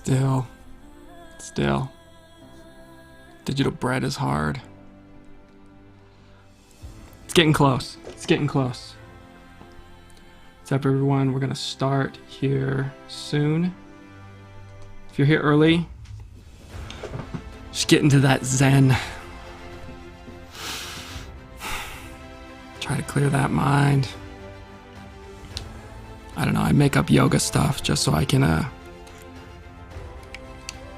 Still. Digital bread is hard. It's getting close. What's up, everyone? We're gonna start here soon. If you're here early, just get into that zen. Try to clear that mind. I don't know, I make up yoga stuff just so I can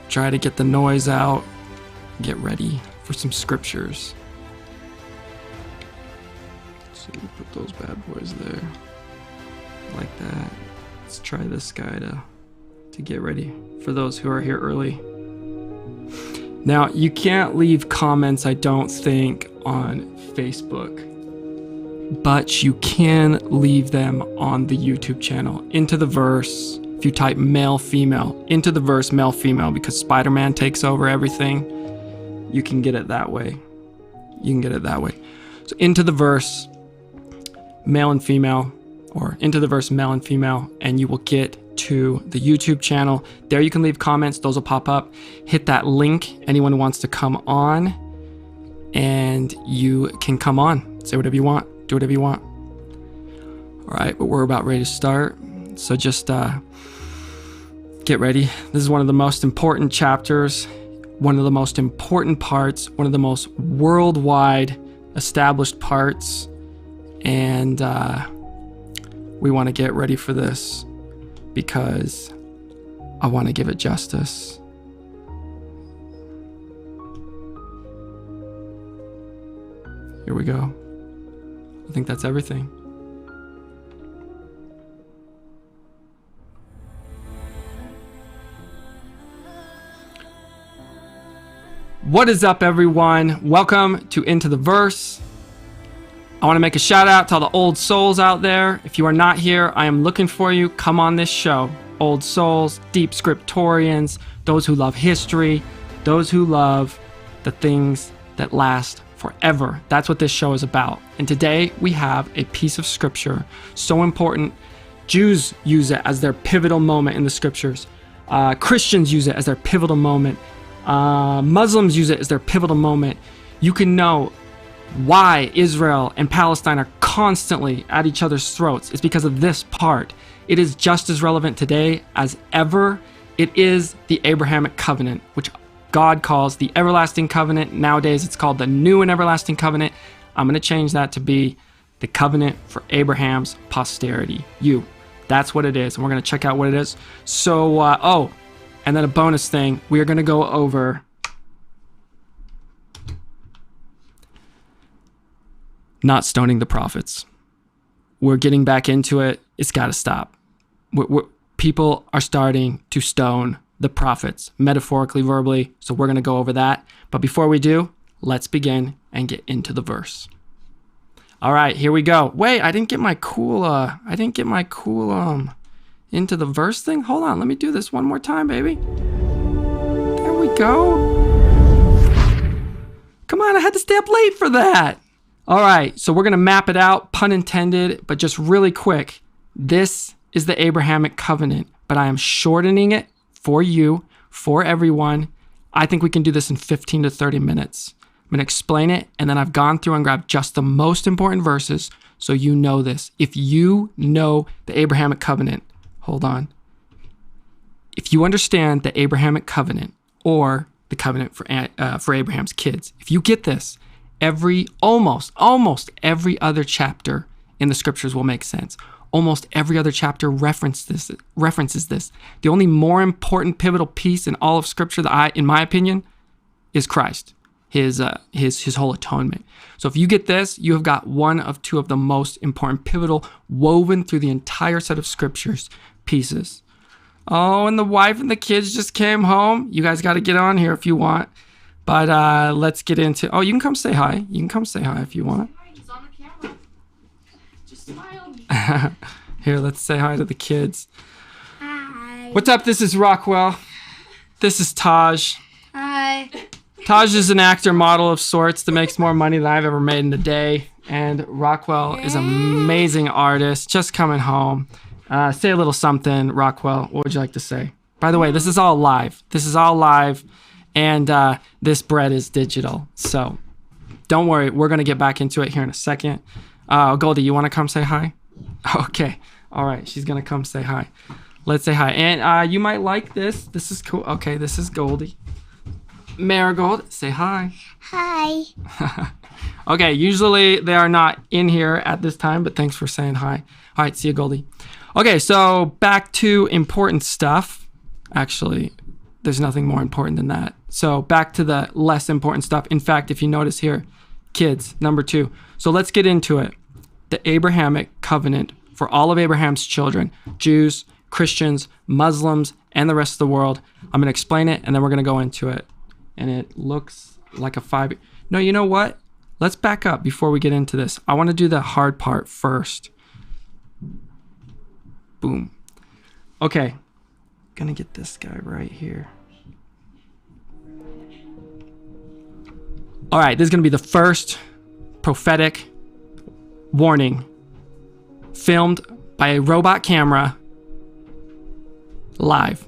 try to get the noise out, get ready for some scriptures. So we put those bad boys there, like that. Let's try this guy to get ready for those who are here early. Now, you can't leave comments, I don't think, on Facebook, but you can leave them on the YouTube channel. Into the verse, if you type male, female, into the verse, male, female, because Spider-Man takes over everything, you can get it that way. So into the verse, male and female, or into the verse, male and female, and you will get to the YouTube channel. There you can leave comments, those will pop up. Hit that link, anyone who wants to come on, and you can come on. Say whatever you want, do whatever you want. All right, but we're about ready to start. So just get ready. This is one of the most important chapters, one of the most important parts, one of the most worldwide established parts, and we want to get ready for this because I want to give it justice. Here we go. I think that's everything. What is up, everyone? Welcome to Into the Verse. I want to make a shout out to all the old souls out there. If you are not here, I am looking for you. Come on this show. Old souls, deep scriptorians, those who love history, those who love the things that last forever. That's what this show is about. And today we have a piece of scripture so important. Jews use it as their pivotal moment in the scriptures. Christians use it as their pivotal moment. Muslims use it as their pivotal moment. You can know why Israel and Palestine are constantly at each other's throats. It's because of this part. It is just as relevant today as ever. It is the Abrahamic Covenant, which God calls the everlasting covenant. Nowadays, it's called the new and everlasting covenant. I'm going to change that to be the covenant for Abraham's posterity. You. That's what it is. And we're going to check out what it is. So, and then a bonus thing. We are going to go over not stoning the prophets. We're getting back into it. It's got to stop. People are starting to stone the prophets, metaphorically, verbally. So we're going to go over that. But before we do, let's begin and get into the verse. All right, here we go. Wait, I didn't get my cool, into the verse thing. Hold on, let me do this one more time, baby. There we go. Come on, I had to stay up late for that. All right, so we're going to map it out, pun intended, but just really quick. This is the Abrahamic Covenant, but I am shortening it for you, for everyone. I think we can do this in 15 to 30 minutes. I'm going to explain it, and then I've gone through and grabbed just the most important verses so you know this. If you know the Abrahamic Covenant, hold on. If you understand the Abrahamic Covenant or the covenant for Abraham's kids, if you get this, almost every other chapter in the scriptures will make sense. Almost every other chapter references this. The only more important pivotal piece in all of scripture that in my opinion, is Christ, his whole atonement. So if you get this, you have got one of two of the most important pivotal woven through the entire set of scriptures pieces. Oh, and the wife and the kids just came home. You guys got to get on here if you want. But let's get into... Oh, you can come say hi. You can come say hi if you want. He's on the camera. Just smile. Here, let's say hi to the kids. Hi. What's up? This is Rockwell. This is Taj. Hi. Taj is an actor model of sorts that makes more money than I've ever made in a day. And Rockwell is an amazing artist, just coming home. Say a little something, Rockwell. What would you like to say? By the way, this is all live. This is all live, and this bread is digital. So don't worry. We're going to get back into it here in a second. Goldie, you want to come say hi? Okay. All right. She's going to come say hi. Let's say hi. And you might like this. This is cool. Okay, this is Goldie. Marigold, say hi. Hi. Okay, usually they are not in here at this time, but thanks for saying hi. All right, see you, Goldie. Okay, so back to important stuff. Actually, there's nothing more important than that. So back to the less important stuff. In fact, if you notice here, kids, number 2. So let's get into it. The Abrahamic Covenant for all of Abraham's children, Jews, Christians, Muslims, and the rest of the world. I'm going to explain it, and then we're going to go into it. And it looks like a 5. No, you know what? Let's back up before we get into this. I want to do the hard part first. Boom. Okay. Gonna get this guy right here. All right, this is gonna be the first prophetic warning filmed by a robot camera live.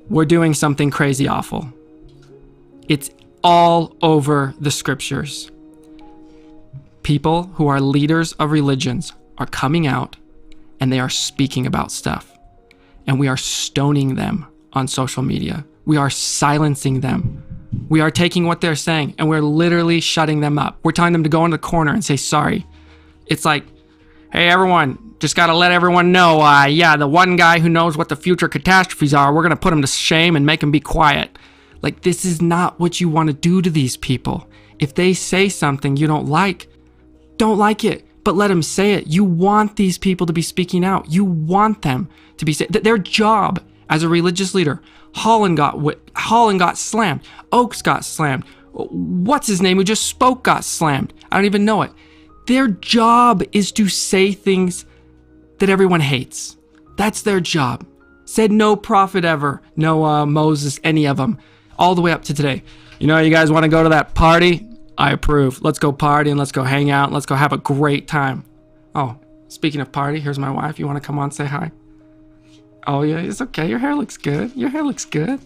We're doing something crazy awful. It's all over the scriptures. People who are leaders of religions are coming out and they are speaking about stuff. And we are stoning them on social media. We are silencing them. We are taking what they're saying and we're literally shutting them up. We're telling them to go in the corner and say sorry. It's like, hey, everyone, just got to let everyone know, the one guy who knows what the future catastrophes are, we're going to put him to shame and make him be quiet. Like, this is not what you want to do to these people. If they say something you don't like it, but let them say it. You want these people to be speaking out. You want them to be their job as a religious leader. Holland got slammed. Oaks got slammed. What's his name who just spoke got slammed? I don't even know it. Their job is to say things that everyone hates. That's their job. Said no prophet ever. No Moses, any of them. All the way up to today. You guys want to go to that party? I approve. Let's go party and let's go hang out. Let's go have a great time. Oh, speaking of party, here's my wife. You want to come on, say hi? Oh, yeah, it's okay. Your hair looks good. Your hair looks good.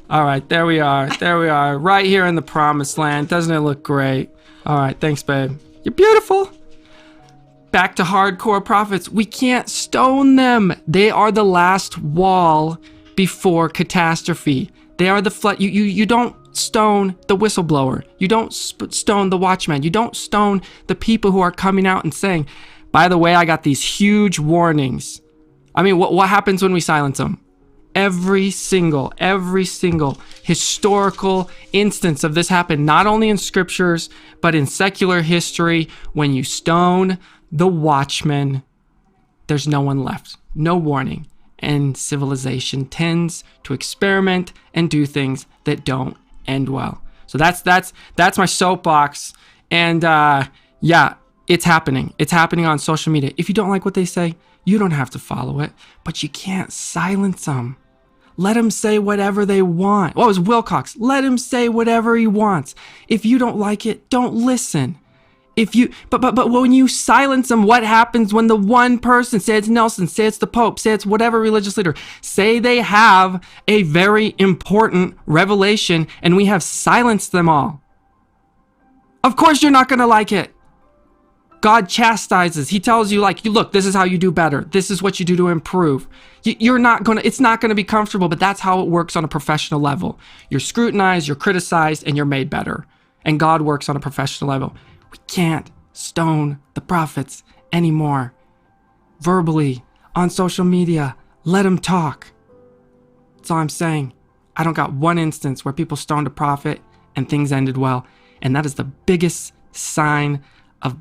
All right, there we are. There we are. Right here in the promised land. Doesn't it look great? All right, thanks, babe. You're beautiful. Back to hardcore prophets. We can't stone them. They are the last wall before catastrophe. They are the flood. You don't stone the whistleblower. You don't stone the watchman. You don't stone the people who are coming out and saying, by the way, I got these huge warnings. I mean, what happens when we silence them? Every single historical instance of this happened, not only in scriptures, but in secular history. When you stone the watchman, there's no one left. No warning. And civilization tends to experiment and do things that don't end well. So that's my soapbox. And it's happening. It's happening on social media. If you don't like what they say, you don't have to follow it, but you can't silence them. Let them say whatever they want. Well, it was Wilcox. Let him say whatever he wants. If you don't like it, don't listen. But when you silence them, what happens when the one person, say it's Nelson, say it's the Pope, say it's whatever religious leader, say they have a very important revelation and we have silenced them all? Of course you're not going to like it. God chastises. He tells you, look, this is how you do better. This is what you do to improve. It's not going to be comfortable, but that's how it works on a professional level. You're scrutinized, you're criticized, and you're made better. And God works on a professional level. We can't stone the prophets anymore. Verbally, on social media, let them talk. That's all I'm saying. I don't got one instance where people stoned a prophet and things ended well. And that is the biggest sign of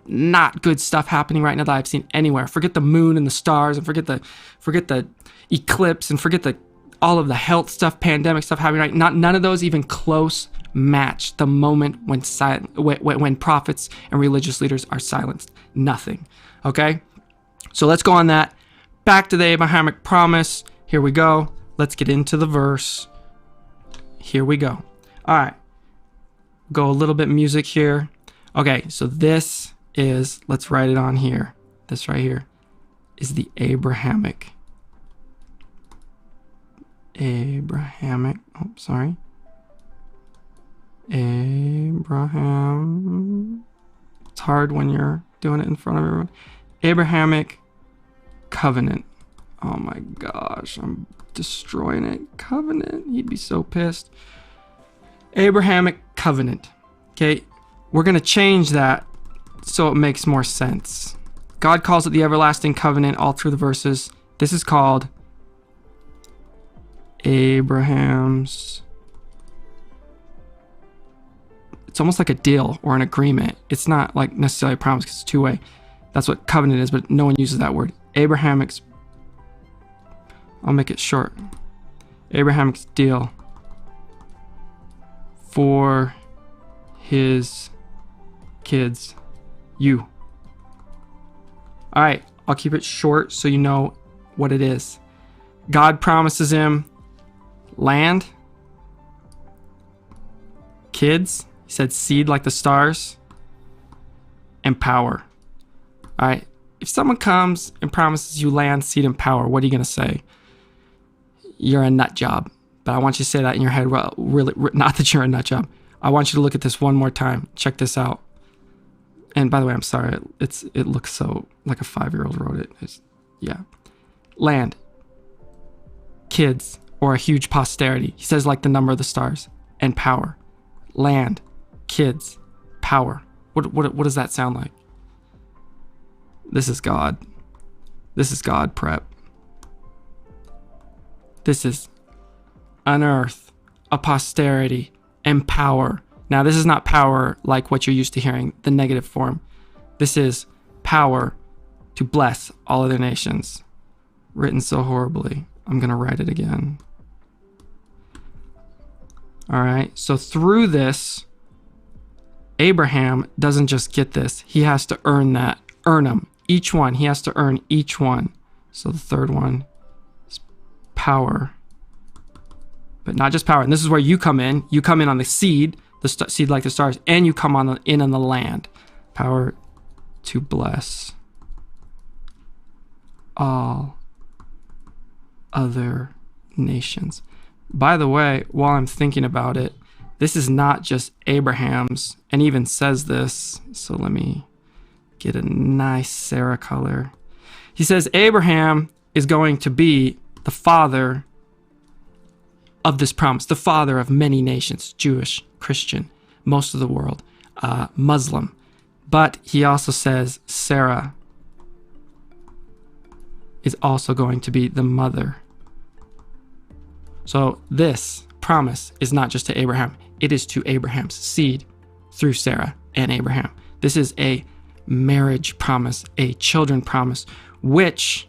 not good stuff happening right now that I've seen anywhere. Forget the moon and the stars, and forget the eclipse, and forget all of the health stuff, pandemic stuff happening right now. None of those even close match the moment when prophets and religious leaders are silenced. Nothing. Okay? So let's go on that. Back to the Abrahamic promise. Here we go. Let's get into the verse. Here we go. All right. Go a little bit music here. Okay, so this is, let's write it on here. This right here. is the Abrahamic. Abraham. It's hard when you're doing it in front of everyone. Abrahamic Covenant. Oh my gosh, I'm destroying it. Covenant. He'd be so pissed. Abrahamic Covenant. Okay, we're going to change that so it makes more sense. God calls it the everlasting covenant all through the verses. This is called Abraham's. It's almost like a deal or an agreement. It's not like necessarily a promise because it's two-way. That's what covenant is, but no one uses that word. Abrahamic's. I'll make it short. Abrahamic's deal for his kids. You. All right, I'll keep it short so you know what it is. God promises him land, kids, he said seed like the stars, and power. All right, if someone comes and promises you land, seed, and power, what are you going to say? You're a nut job. But I want you to say that in your head. Well, really, not that you're a nut job. I want you to look at this one more time. Check this out. And by the way, I'm sorry. It looks so like a 5-year-old wrote it. Yeah. Land. Kids. Or a huge posterity. He says like the number of the stars. And power. Land. Kids. Power. What does that sound like? This is God. This is God prep. This is unearth a posterity and power. Now, this is not power like what you're used to hearing, the negative form. This is power to bless all other nations. Written so horribly. I'm going to write it again. All right. So through this, Abraham doesn't just get this. He has to earn that. Earn them. Each one. He has to earn each one. So the third one is power. But not just power. And this is where you come in. You come in on the seed. The seed like the stars, and you come on the land. Power to bless all other nations. By the way, while I'm thinking about it, this is not just Abraham's, and even says this. So let me get a nice Sarah color. He says Abraham is going to be the father of this promise, the father of many nations, Jewish, Christian, most of the world, Muslim. But he also says Sarah is also going to be the mother. So this promise is not just to Abraham. It is to Abraham's seed through Sarah and Abraham. This is a marriage promise, a children promise, which...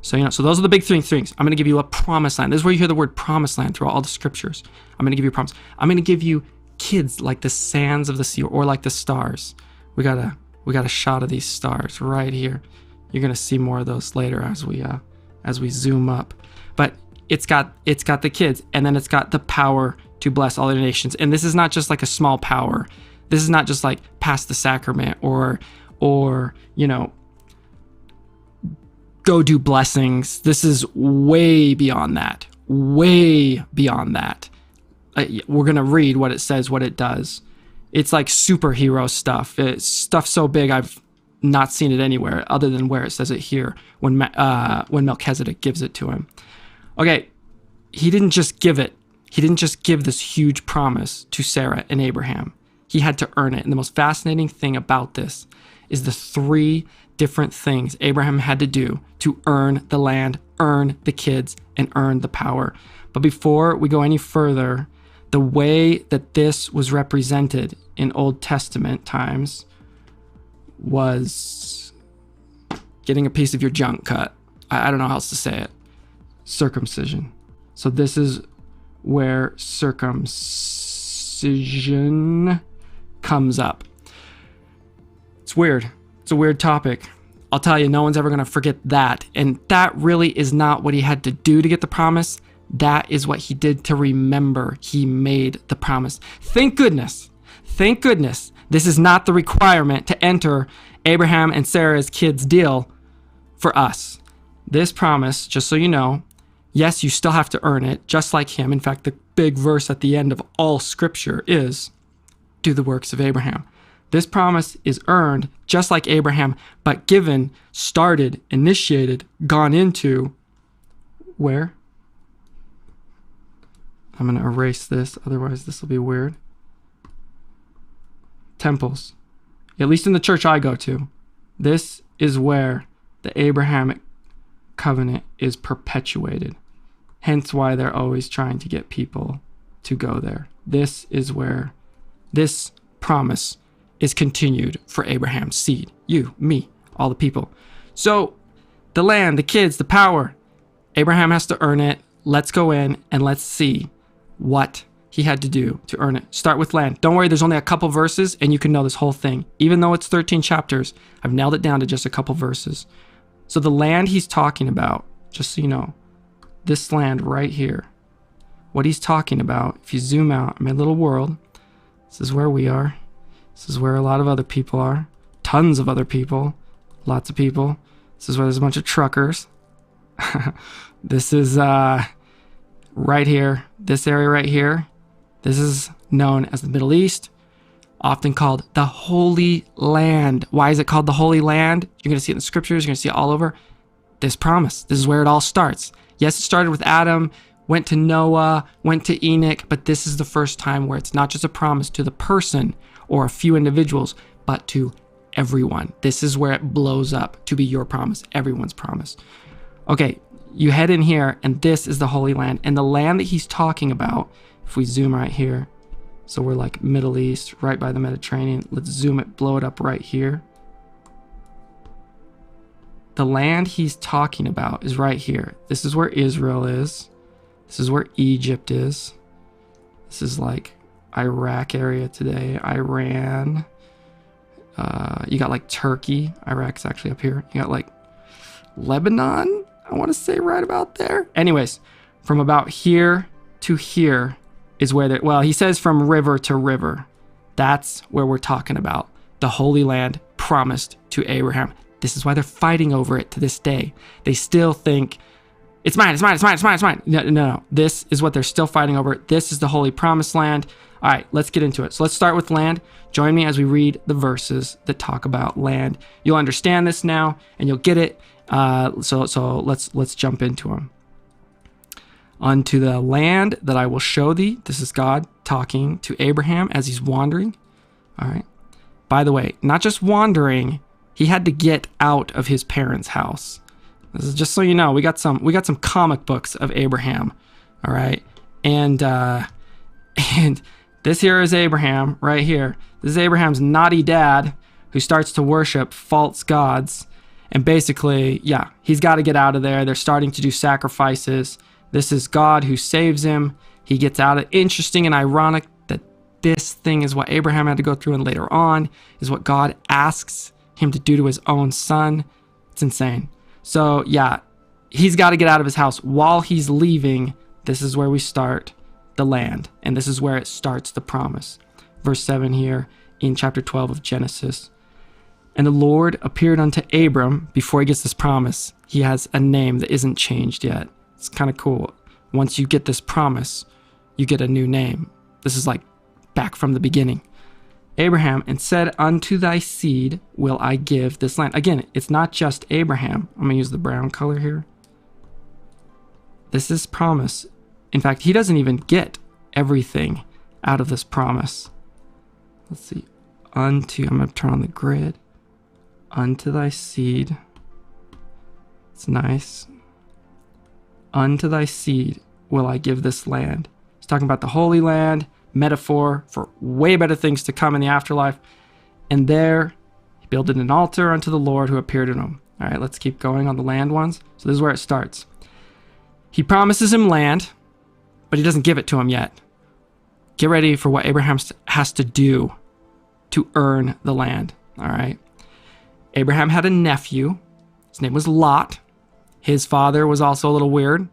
So those are the big three things. I'm going to give you a promised land. This is where you hear the word promised land throughout all the scriptures. I'm going to give you a promise. I'm going to give you kids like the sands of the sea or like the stars. We got a shot of these stars right here. You're going to see more of those later as we zoom up. But it's got the kids, and then it's got the power to bless all the nations. And this is not just like a small power. This is not just like pass the sacrament or go do blessings. This is way beyond that. Way beyond that. We're going to read what it says, what it does. It's like superhero stuff. It's stuff so big I've not seen it anywhere other than where it says it here when Melchizedek gives it to him. Okay, he didn't just give it. He didn't just give this huge promise to Sarah and Abraham. He had to earn it. And the most fascinating thing about this is the 3 different things Abraham had to do to earn the land, earn the kids, and earn the power. But before we go any further, the way that this was represented in Old Testament times was getting a piece of your junk cut. I don't know how else to say it. Circumcision. So this is where circumcision comes up. It's weird. It's a weird topic. I'll tell you, no one's ever going to forget that. And that really is not what he had to do to get the promise. That is what he did to remember he made the promise. Thank goodness. Thank goodness. This is not the requirement to enter Abraham and Sarah's kids' deal for us. This promise, just so you know, yes, you still have to earn it, just like him. In fact, the big verse at the end of all scripture is, do the works of Abraham. This promise is earned just like Abraham, but given, started, initiated, gone into, where? I'm going to erase this, otherwise this will be weird. Temples. At least in the church I go to. This is where the Abrahamic Covenant is perpetuated. Hence why they're always trying to get people to go there. This is where this promise is continued for Abraham's seed. You, me, all the people. So the land, the kids, the power, Abraham has to earn it. Let's go in and let's see what he had to do to earn it. Start with land. Don't worry, there's only a couple verses and you can know this whole thing. Even though it's 13 chapters, I've nailed it down to just a couple verses. So the land he's talking about, just so you know, this land right here, what he's talking about, if you zoom out, my little world, this is where we are. This is where a lot of other people are. Tons of other people. Lots of people. This is where there's a bunch of truckers. This is right here. This area right here. This is known as the Middle East, often called the Holy Land. Why is it called the Holy Land? You're going to see it in the scriptures. You're going to see it all over. This promise. This is where it all starts. Yes, it started with Adam, went to Noah, went to Enoch, but this is the first time where it's not just a promise to the person or a few individuals, but to everyone. This is where it blows up to be your promise, everyone's promise. Okay, you head in here, and this is the Holy Land. And the land that he's talking about, if we zoom right here, so we're like Middle East, right by the Mediterranean. Let's zoom it, blow it up right here. The land he's talking about is right here. This is where Israel is. This is where Egypt is. This is like Iraq area today, Iran. You got like Turkey. Iraq's actually up here. You got like Lebanon, I want to say right about there. Anyways, from about here to here is where well, he says from river to river. That's where we're talking about. The Holy Land promised to Abraham. This is why they're fighting over it to this day. They still think, it's mine, it's mine, it's mine, it's mine, it's mine. No. This is what they're still fighting over. This is the Holy Promised Land. All right, let's get into it. So let's start with land. Join me as we read the verses that talk about land. You'll understand this now, and you'll get it. So let's jump into them. Unto the land that I will show thee. This is God talking to Abraham as he's wandering. All right. By the way, not just wandering, he had to get out of his parents' house. This is just so you know, we got some comic books of Abraham. All right. And this here is Abraham right here. This is Abraham's naughty dad who starts to worship false gods. And basically, yeah, he's got to get out of there. They're starting to do sacrifices. This is God who saves him. He gets out of it. Interesting and ironic that this thing is what Abraham had to go through, and later on is what God asks him to do to his own son. It's insane. So yeah, he's got to get out of his house. While he's leaving, this is where we start the land, and this is where it starts the promise. Verse 7 here in chapter 12 of Genesis. And the Lord appeared unto Abram. Before he gets this promise, he has a name that isn't changed yet. It's kind of cool. Once you get this promise, you get a new name. This is like back from the beginning. Abraham, and said, unto thy seed will I give this land. Again, it's not just Abraham. I'm going to use the brown color here. This is promise. In fact, he doesn't even get everything out of this promise. Let's see. I'm going to turn on the grid. Unto thy seed. It's nice. Unto thy seed will I give this land. He's talking about the Holy Land, metaphor for way better things to come in the afterlife. And there he builded an altar unto the Lord who appeared to him. All right, let's keep going on the land ones. So this is where it starts. He promises him land, but he doesn't give it to him yet. Get ready for what Abraham has to do to earn the land. All right. Abraham had a nephew. His name was Lot. His father was also a little weird.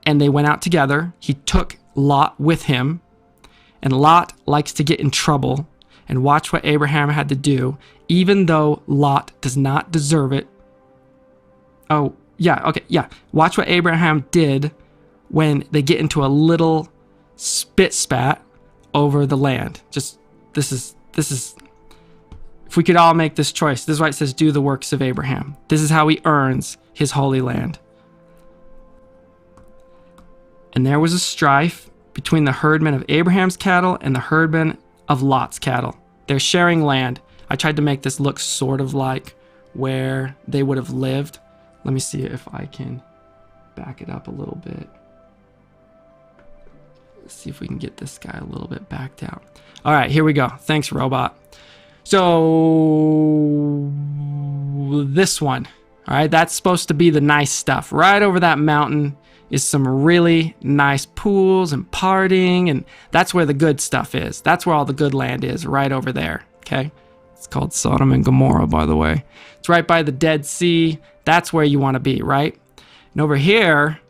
And they went out together. He took Lot with him. And Lot likes to get in trouble. And watch what Abraham had to do. Even though Lot does not deserve it, Oh, yeah, okay, yeah. Watch what Abraham did when they get into a little spit spat over the land. Just, this is, if we could all make this choice, this is why it says, do the works of Abraham. This is how he earns his holy land. And there was a strife between the herdmen of Abraham's cattle and the herdmen of Lot's cattle. They're sharing land. I tried to make this look sort of like where they would have lived. Let me see if I can back it up a little bit. Let's see if we can get this guy a little bit backed out. All right, here we go. Thanks, robot. So this one, all right, that's supposed to be the nice stuff. Right over that mountain is some really nice pools and partying, and that's where the good stuff is. That's where all the good land is, right over there, okay? It's called Sodom and Gomorrah, by the way. It's right by the Dead Sea. That's where you want to be, right? And over here,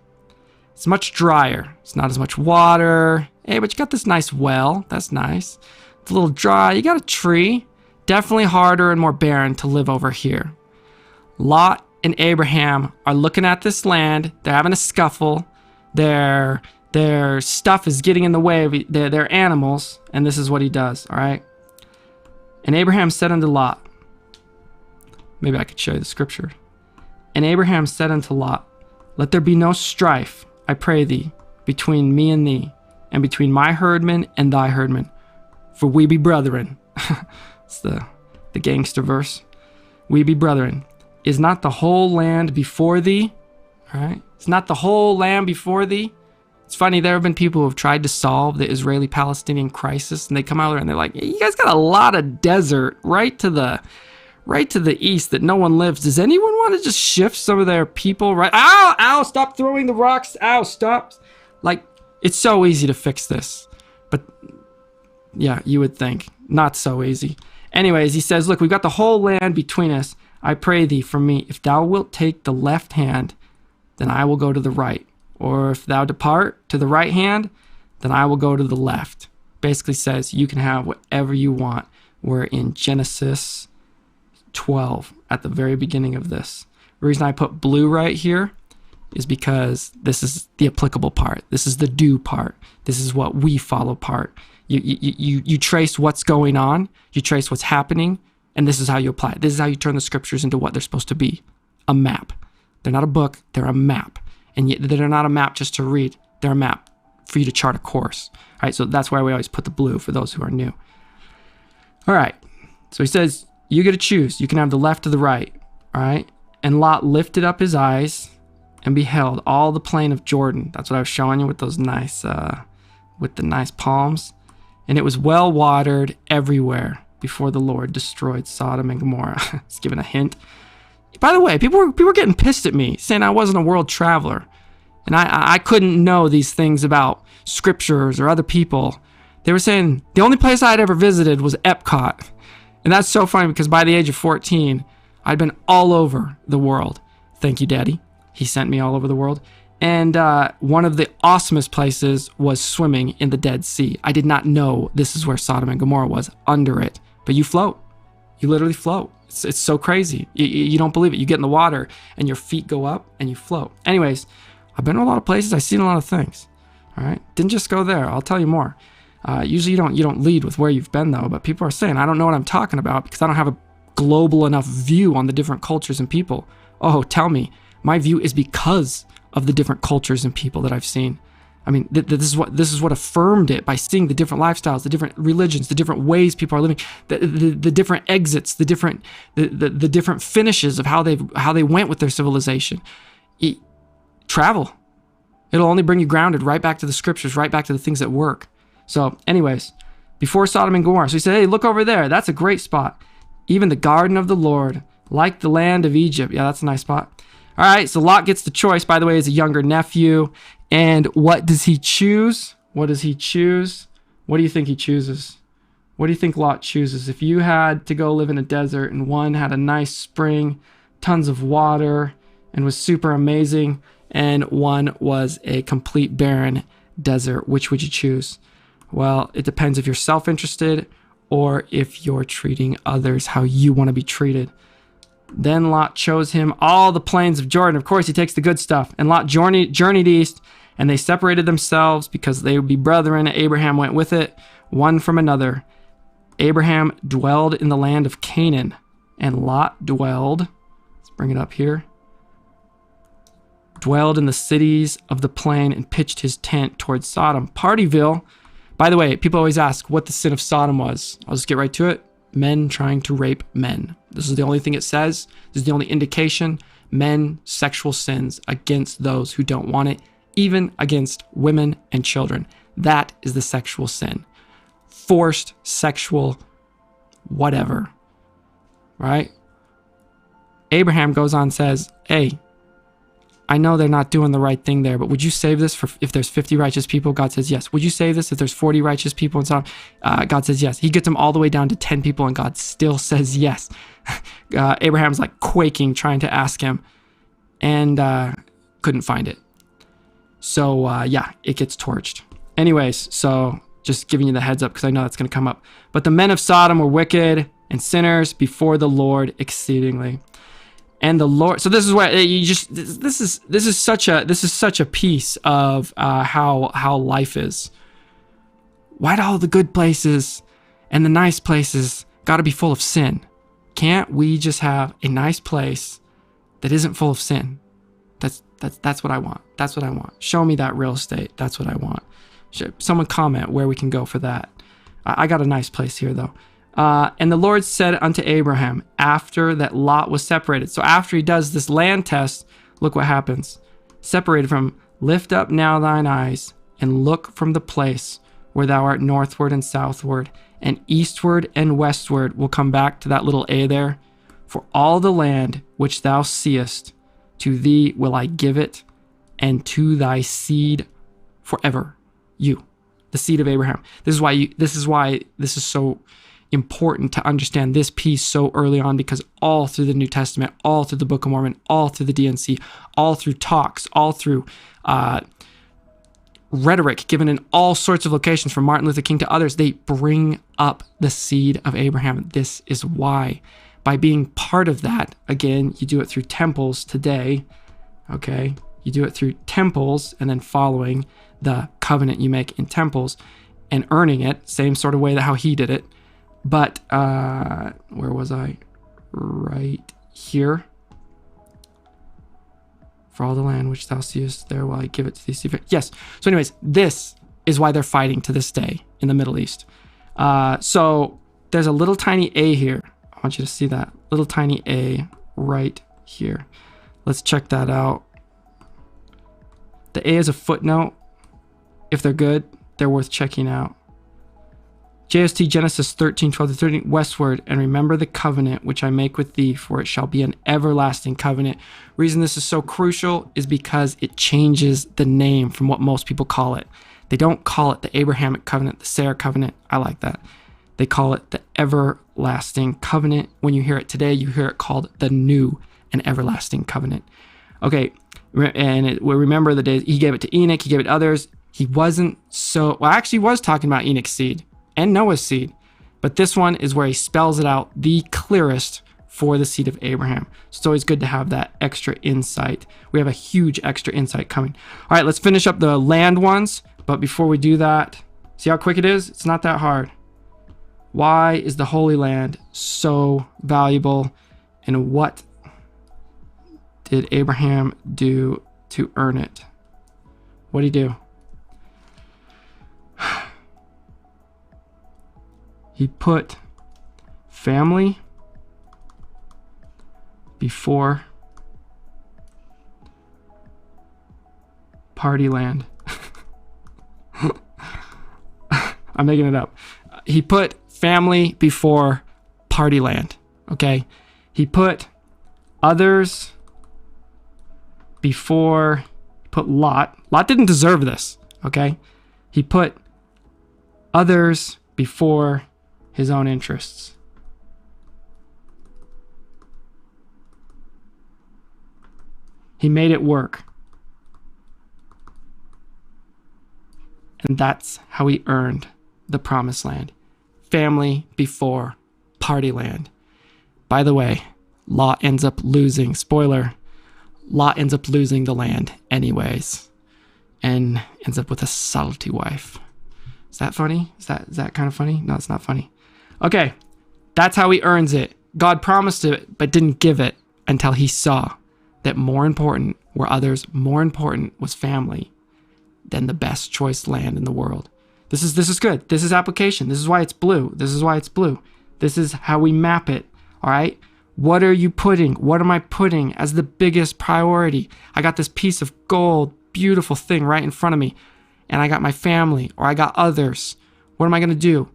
it's much drier. It's not as much water. Hey, but you got this nice well. That's nice. It's a little dry. You got a tree. Definitely harder and more barren to live over here. Lot and Abraham are looking at this land. They're having a scuffle. Their stuff is getting in the way of their animals. And this is what he does, all right? And Abraham said unto Lot, maybe I could show you the scripture. And Abraham said unto Lot, let there be no strife, I pray thee, between me and thee, and between my herdmen and thy herdmen, for we be brethren. It's the gangster verse. We be brethren. Is not the whole land before thee? All right. It's not the whole land before thee. It's funny, there have been people who have tried to solve the Israeli-Palestinian crisis, and they come out there and they're like, you guys got a lot of desert right to the east that no one lives. Does anyone want to just shift some of their people right? Ow, stop throwing the rocks. Ow, stop. Like, it's so easy to fix this. But yeah, you would think. Not so easy. Anyways, he says, look, we've got the whole land between us. I pray thee from me, if thou wilt take the left hand, then I will go to the right. Or if thou depart to the right hand, then I will go to the left. Basically says you can have whatever you want. We're in Genesis 12 at the very beginning of this. The reason I put blue right here is because this is the applicable part. This is the do part. This is what we follow part. You trace what's going on, you trace what's happening, and this is how you apply it. This is how you turn the scriptures into what they're supposed to be. A map. They're not a book, they're a map. And yet they're not a map just to read. They're a map for you to chart a course. All right, so that's why we always put the blue for those who are new. All right, so he says, you get to choose. You can have the left or the right. All right, and Lot lifted up his eyes and beheld all the plain of Jordan. That's what I was showing you with those nice, with the nice palms. And it was well watered everywhere before the Lord destroyed Sodom and Gomorrah. It's giving a hint. By the way, people were getting pissed at me, saying I wasn't a world traveler. And I couldn't know these things about scriptures or other people. They were saying the only place I'd ever visited was Epcot. And that's so funny because by the age of 14, I'd been all over the world. Thank you, Daddy. He sent me all over the world. And one of the awesomest places was swimming in the Dead Sea. I did not know this is where Sodom and Gomorrah was, under it. But you float. You literally float. It's so crazy. You don't believe it. You get in the water and your feet go up and you float. Anyways, I've been to a lot of places. I've seen a lot of things. All right. Didn't just go there. I'll tell you more. Usually you don't lead with where you've been though, but people are saying, I don't know what I'm talking about because I don't have a global enough view on the different cultures and people. Oh, tell me. My view is because of the different cultures and people that I've seen. I mean, this is what affirmed it by seeing the different lifestyles, the different religions, the different ways people are living, the different exits, the different finishes of how they went with their civilization. Travel. It'll only bring you grounded right back to the scriptures, right back to the things that work. So, anyways, before Sodom and Gomorrah, so he said, hey, look over there. That's a great spot. Even the garden of the Lord, like the land of Egypt. Yeah, that's a nice spot. All right, so Lot gets the choice, by the way, as a younger nephew. And what does he choose? What does he choose? What do you think he chooses? What do you think Lot chooses? If you had to go live in a desert and one had a nice spring, tons of water, and was super amazing, and one was a complete barren desert, which would you choose? Well, it depends if you're self-interested or if you're treating others how you want to be treated. Then Lot chose him all the plains of Jordan. Of course, he takes the good stuff. And Lot journeyed east, and they separated themselves because they would be brethren. Abraham went with it, one from another. Abraham dwelled in the land of Canaan, and Lot dwelled, let's bring it up here, dwelled in the cities of the plain and pitched his tent towards Sodom. Partyville. By the way, people always ask what the sin of Sodom was. I'll just get right to it. Men trying to rape men. This is the only thing it says. This is the only indication. Men, sexual sins against those who don't want it, even against women and children. That is the sexual sin. Forced sexual whatever. Right? Abraham goes on and says, hey, I know they're not doing the right thing there, but would you save this for if there's 50 righteous people? God says yes. Would you save this if there's 40 righteous people and so on? God says yes. He gets them all the way down to 10 people and God still says yes. Abraham's like quaking trying to ask him and couldn't find it. So yeah, it gets torched. Anyways, so just giving you the heads up because I know that's going to come up. But the men of Sodom were wicked and sinners before the Lord exceedingly. And the Lord, so this is where you just this is such a piece of how life is. Why do all the good places and the nice places got to be full of sin? Can't we just have a nice place that isn't full of sin? That's what I want. That's what I want. Show me that real estate. That's what I want. Someone comment where we can go for that. I got a nice place here though. And the Lord said unto Abraham, after that Lot was separated. So after he does this land test, look what happens. Separated from, lift up now thine eyes and look from the place where thou art northward and southward and eastward and westward. We'll come back to that little A there. For all the land which thou seest, to thee will I give it, and to thy seed forever. You, the seed of Abraham. This is why this is so important to understand this piece so early on, because all through the New Testament, all through the Book of Mormon, all through the DNC, all through talks, all through rhetoric given in all sorts of locations from Martin Luther King to others, they bring up the seed of Abraham. This is why. By being part of that, again, you do it through temples today, okay? You do it through temples and then following the covenant you make in temples and earning it, same sort of way that how he did it. But, where was I? Right here. For all the land which thou seest, there will I give it to thee. Yes. So anyways, this is why they're fighting to this day in the Middle East. So there's a little tiny A here. I want you to see that. Little tiny A right here. Let's check that out. The A is a footnote. If they're good, they're worth checking out. JST Genesis 13, 12 to 13, westward, and remember the covenant which I make with thee, for it shall be an everlasting covenant. Reason this is so crucial is because it changes the name from what most people call it. They don't call it the Abrahamic Covenant, the Sarah Covenant. I like that. They call it the everlasting covenant. When you hear it today, you hear it called the new and everlasting covenant. Okay, and we remember the days he gave it to Enoch, he gave it to others. He wasn't so, well, actually he was talking about Enoch's seed and Noah's seed. But this one is where he spells it out the clearest for the seed of Abraham. So it's always good to have that extra insight. We have a huge extra insight coming. All right, let's finish up the land ones. But before we do that, see how quick it is? It's not that hard. Why is the Holy Land so valuable? And what did Abraham do to earn it? What did he do? He put family before party land. I'm making it up. He put family before party land. Okay. He put others before, put Lot. Lot didn't deserve this. Okay. He put others before his own interests. He made it work. And that's how he earned the promised land. Family before party land. By the way, Lot ends up losing. Spoiler. Lot ends up losing the land anyways. And ends up with a salty wife. Is that funny? Is that kind of funny? No, it's not funny. Okay. That's how he earns it. God promised it, but didn't give it until he saw that more important were others. More important was family than the best choice land in the world. This is good. This is application. This is why it's blue. This is why it's blue. This is how we map it. All right. What are you putting? What am I putting as the biggest priority? I got this piece of gold, beautiful thing right in front of me, and I got my family, or I got others. What am I going to do?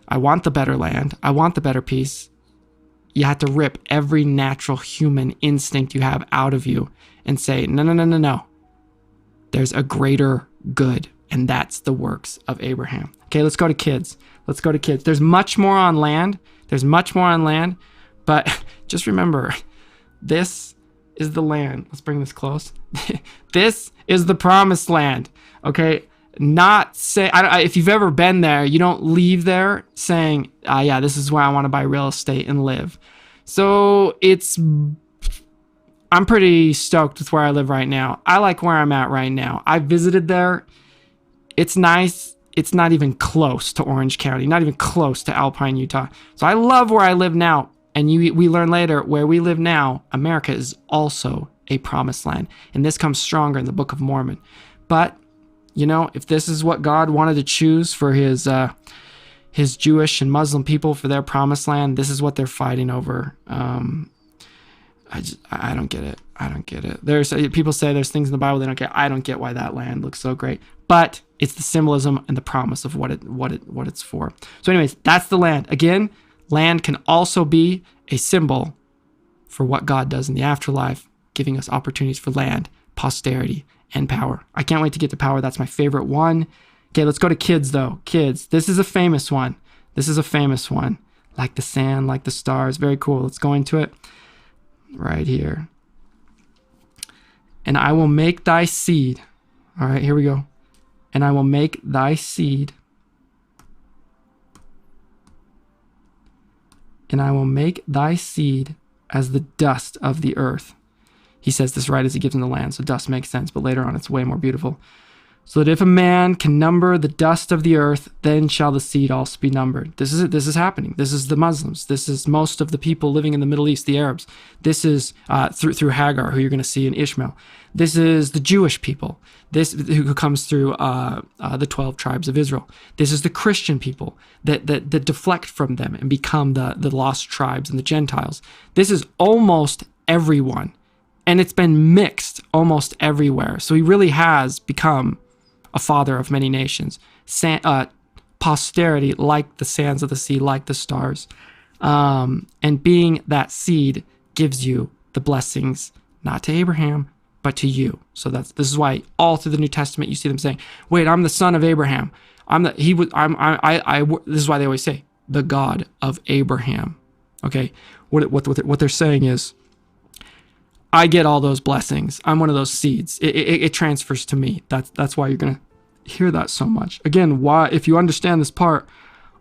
I want the better land. I want the better piece. You have to rip every natural human instinct you have out of you and say, no, no, no, no, no. There's a greater good, and that's the works of Abraham. Okay, let's go to kids. Let's go to kids. There's much more on land. There's much more on land, but just remember, this is the land. Let's bring this close. This is the promised land. Okay, not say, if you've ever been there, you don't leave there saying, yeah, this is where I want to buy real estate and live. So I'm pretty stoked with where I live right now. I like where I'm at right now. I visited there. It's nice. It's not even close to Orange County, not even close to Alpine, Utah. So I love where I live now. And we learn later, where we live now, America is also a promised land. And this comes stronger in the Book of Mormon. But, you know, if this is what God wanted to choose for his Jewish and Muslim people for their promised land, this is what they're fighting over. I don't get it. I don't get it. There's people say there's things in the Bible they don't get. I don't get why that land looks so great. But it's the symbolism and the promise of what it's for. So anyways, that's the land. Again, land can also be a symbol for what God does in the afterlife, giving us opportunities for land, posterity, and power. I can't wait to get to power. That's my favorite one. Okay, let's go to kids, though. Kids. This is a famous one. This is a famous one. Like the sand, like the stars. Very cool. Let's go into it right here. And I will make thy seed. All right, here we go. And I will make thy seed. And I will make thy seed as the dust of the earth. He says this right as he gives him the land, so dust makes sense, but later on it's way more beautiful. So that if a man can number the dust of the earth, then shall the seed also be numbered. This is it. This is happening. This is the Muslims. This is most of the people living in the Middle East, the Arabs. This is through Hagar, who you're going to see in Ishmael. This is the Jewish people. This who comes through the 12 tribes of Israel. This is the Christian people that deflect from them and become the lost tribes and the Gentiles. This is almost everyone, and it's been mixed almost everywhere. So he really has become a father of many nations, posterity like the sands of the sea, like the stars. And being that seed gives you the blessings, not to Abraham, but to you. So this is why all through the New Testament you see them saying, "Wait, I'm the son of Abraham. This is why they always say the God of Abraham." Okay, what they're saying is, I get all those blessings. I'm one of those seeds. It transfers to me. That's why you're going to hear that so much. Again, why, if you understand this part,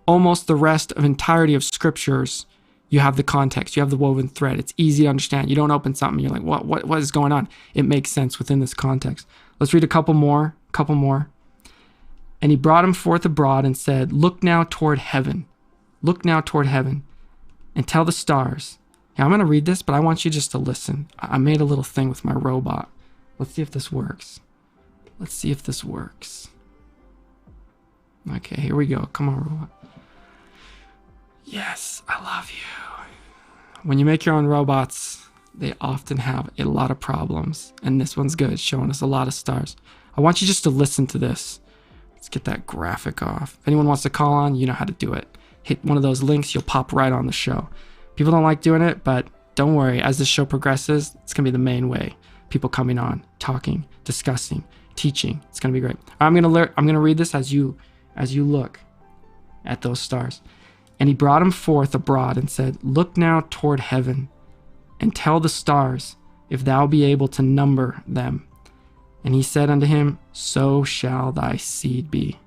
almost the rest of entirety of scriptures, you have the context, you have the woven thread. It's easy to understand. You don't open something, you're like, what is going on? It makes sense within this context. Let's read a couple more. And he brought him forth abroad and said, look now toward heaven, and tell the stars. Yeah, I'm going to read this, but I want you just to listen. I made a little thing with my robot. Let's see if this works. Okay, here we go. Come on, robot. Yes, I love you. When you make your own robots, they often have a lot of problems. And this one's good, showing us a lot of stars. I want you just to listen to this. Let's get that graphic off. If anyone wants to call on, you know how to do it. Hit one of those links, you'll pop right on the show. People don't like doing it, but don't worry. As the show progresses, it's going to be the main way. People coming on, talking, discussing, teaching. It's going to be great. I'm going to read this as you look at those stars. And he brought him forth abroad and said, look now toward heaven and tell the stars if thou be able to number them. And he said unto him, so shall thy seed be.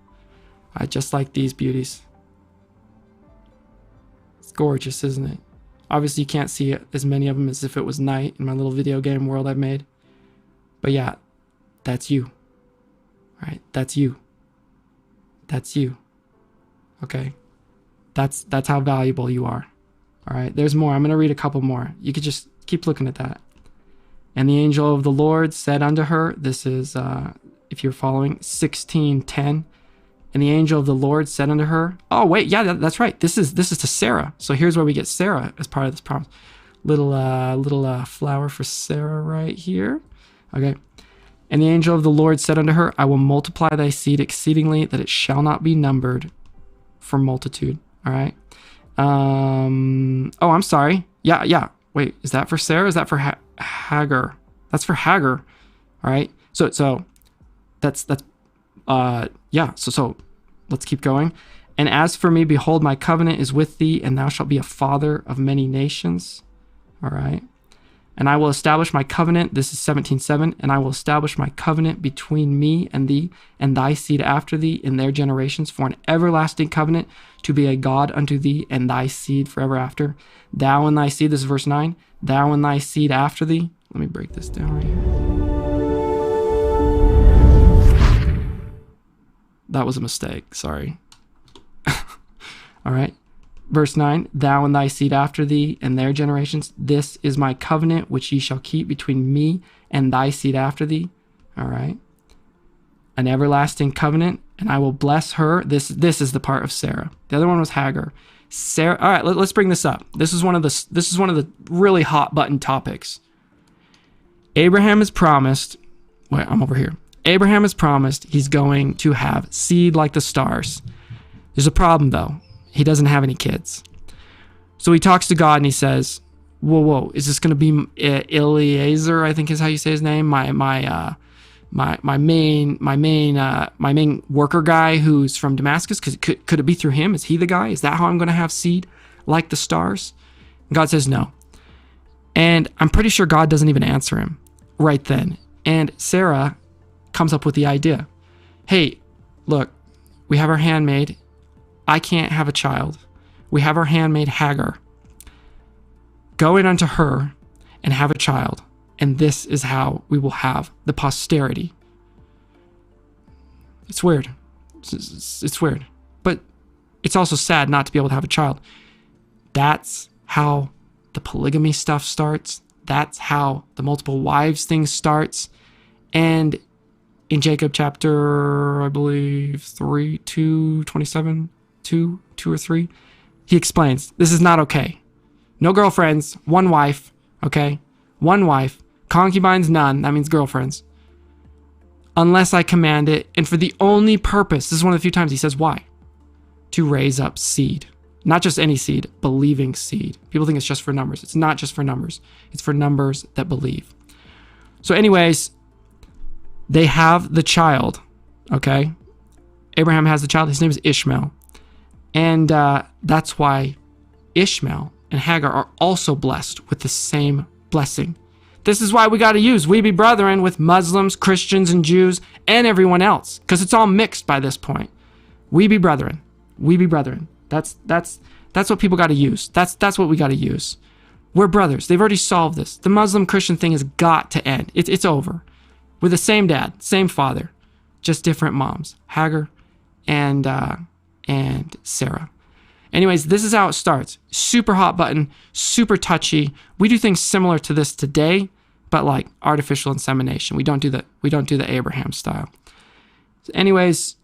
Just like these beauties. It's gorgeous, isn't it? Obviously, you can't see as many of them as if it was night in my little video game world I've made. But yeah, that's you. Right? That's you. That's you. Okay? That's how valuable you are. All right? There's more. I'm going to read a couple more. You could just keep looking at that. And the angel of the Lord said unto her, this is, if you're following, 16:10. And the angel of the Lord said unto her, oh, wait, yeah, that's right. This is to Sarah. So here's where we get Sarah as part of this promise. Little flower for Sarah right here. Okay. And the angel of the Lord said unto her, I will multiply thy seed exceedingly, that it shall not be numbered for multitude. All right. Oh, I'm sorry. Yeah. Wait, is that for Sarah? Is that for Hagar? That's for Hagar. All right. So that's yeah. So let's keep going. And as for me, behold, my covenant is with thee, and thou shalt be a father of many nations. All right. And I will establish my covenant. This is 17:7. And I will establish my covenant between me and thee and thy seed after thee in their generations for an everlasting covenant, to be a God unto thee and thy seed forever after. Thou and thy seed, this is verse 9. Thou and thy seed after thee. Let me break this down right here. That was a mistake. Sorry. All right. Verse 9, thou and thy seed after thee and their generations, this is my covenant which ye shall keep between me and thy seed after thee. All right. An everlasting covenant, and I will bless her. This is the part of Sarah. The other one was Hagar. Sarah. All right, let's bring this up. This is one of the really hot button topics. Abraham has promised. Wait, I'm over here. Abraham has promised he's going to have seed like the stars. There's a problem though. He doesn't have any kids. So he talks to God and he says, whoa, is this going to be Eliezer, I think is how you say his name, my main worker guy who's from Damascus? Could it be through him? Is he the guy? Is that how I'm going to have seed like the stars? And God says no. And I'm pretty sure God doesn't even answer him right then. And Sarah comes up with the idea. Hey, look, we have our handmaid. I can't have a child. We have our handmaid Hagar. Go in unto her and have a child, and this is how we will have the posterity. It's weird. It's weird. But it's also sad not to be able to have a child. That's how the polygamy stuff starts. That's how the multiple wives thing starts. And in Jacob chapter, I believe, 27, 2 or 3, he explains, this is not okay. No girlfriends, one wife, okay? One wife. Concubines, none. That means girlfriends. Unless I command it, and for the only purpose, this is one of the few times he says why, to raise up seed. Not just any seed, believing seed. People think it's just for numbers. It's not just for numbers. It's for numbers that believe. So anyways, they have the child, okay? Abraham has the child. His name is Ishmael. And that's why Ishmael and Hagar are also blessed with the same blessing. This is why we got to use we be brethren with Muslims, Christians, and Jews, and everyone else, because it's all mixed by this point. We be brethren. We be brethren. That's what people got to use. That's what we got to use. We're brothers. They've already solved this. The Muslim Christian thing has got to end. It's over. We're the same dad, same father, just different moms. Hagar and Sarah. Anyways, this is how it starts. Super hot button, super touchy. We do things similar to this today, but like artificial insemination. We don't do the Abraham style. Anyways,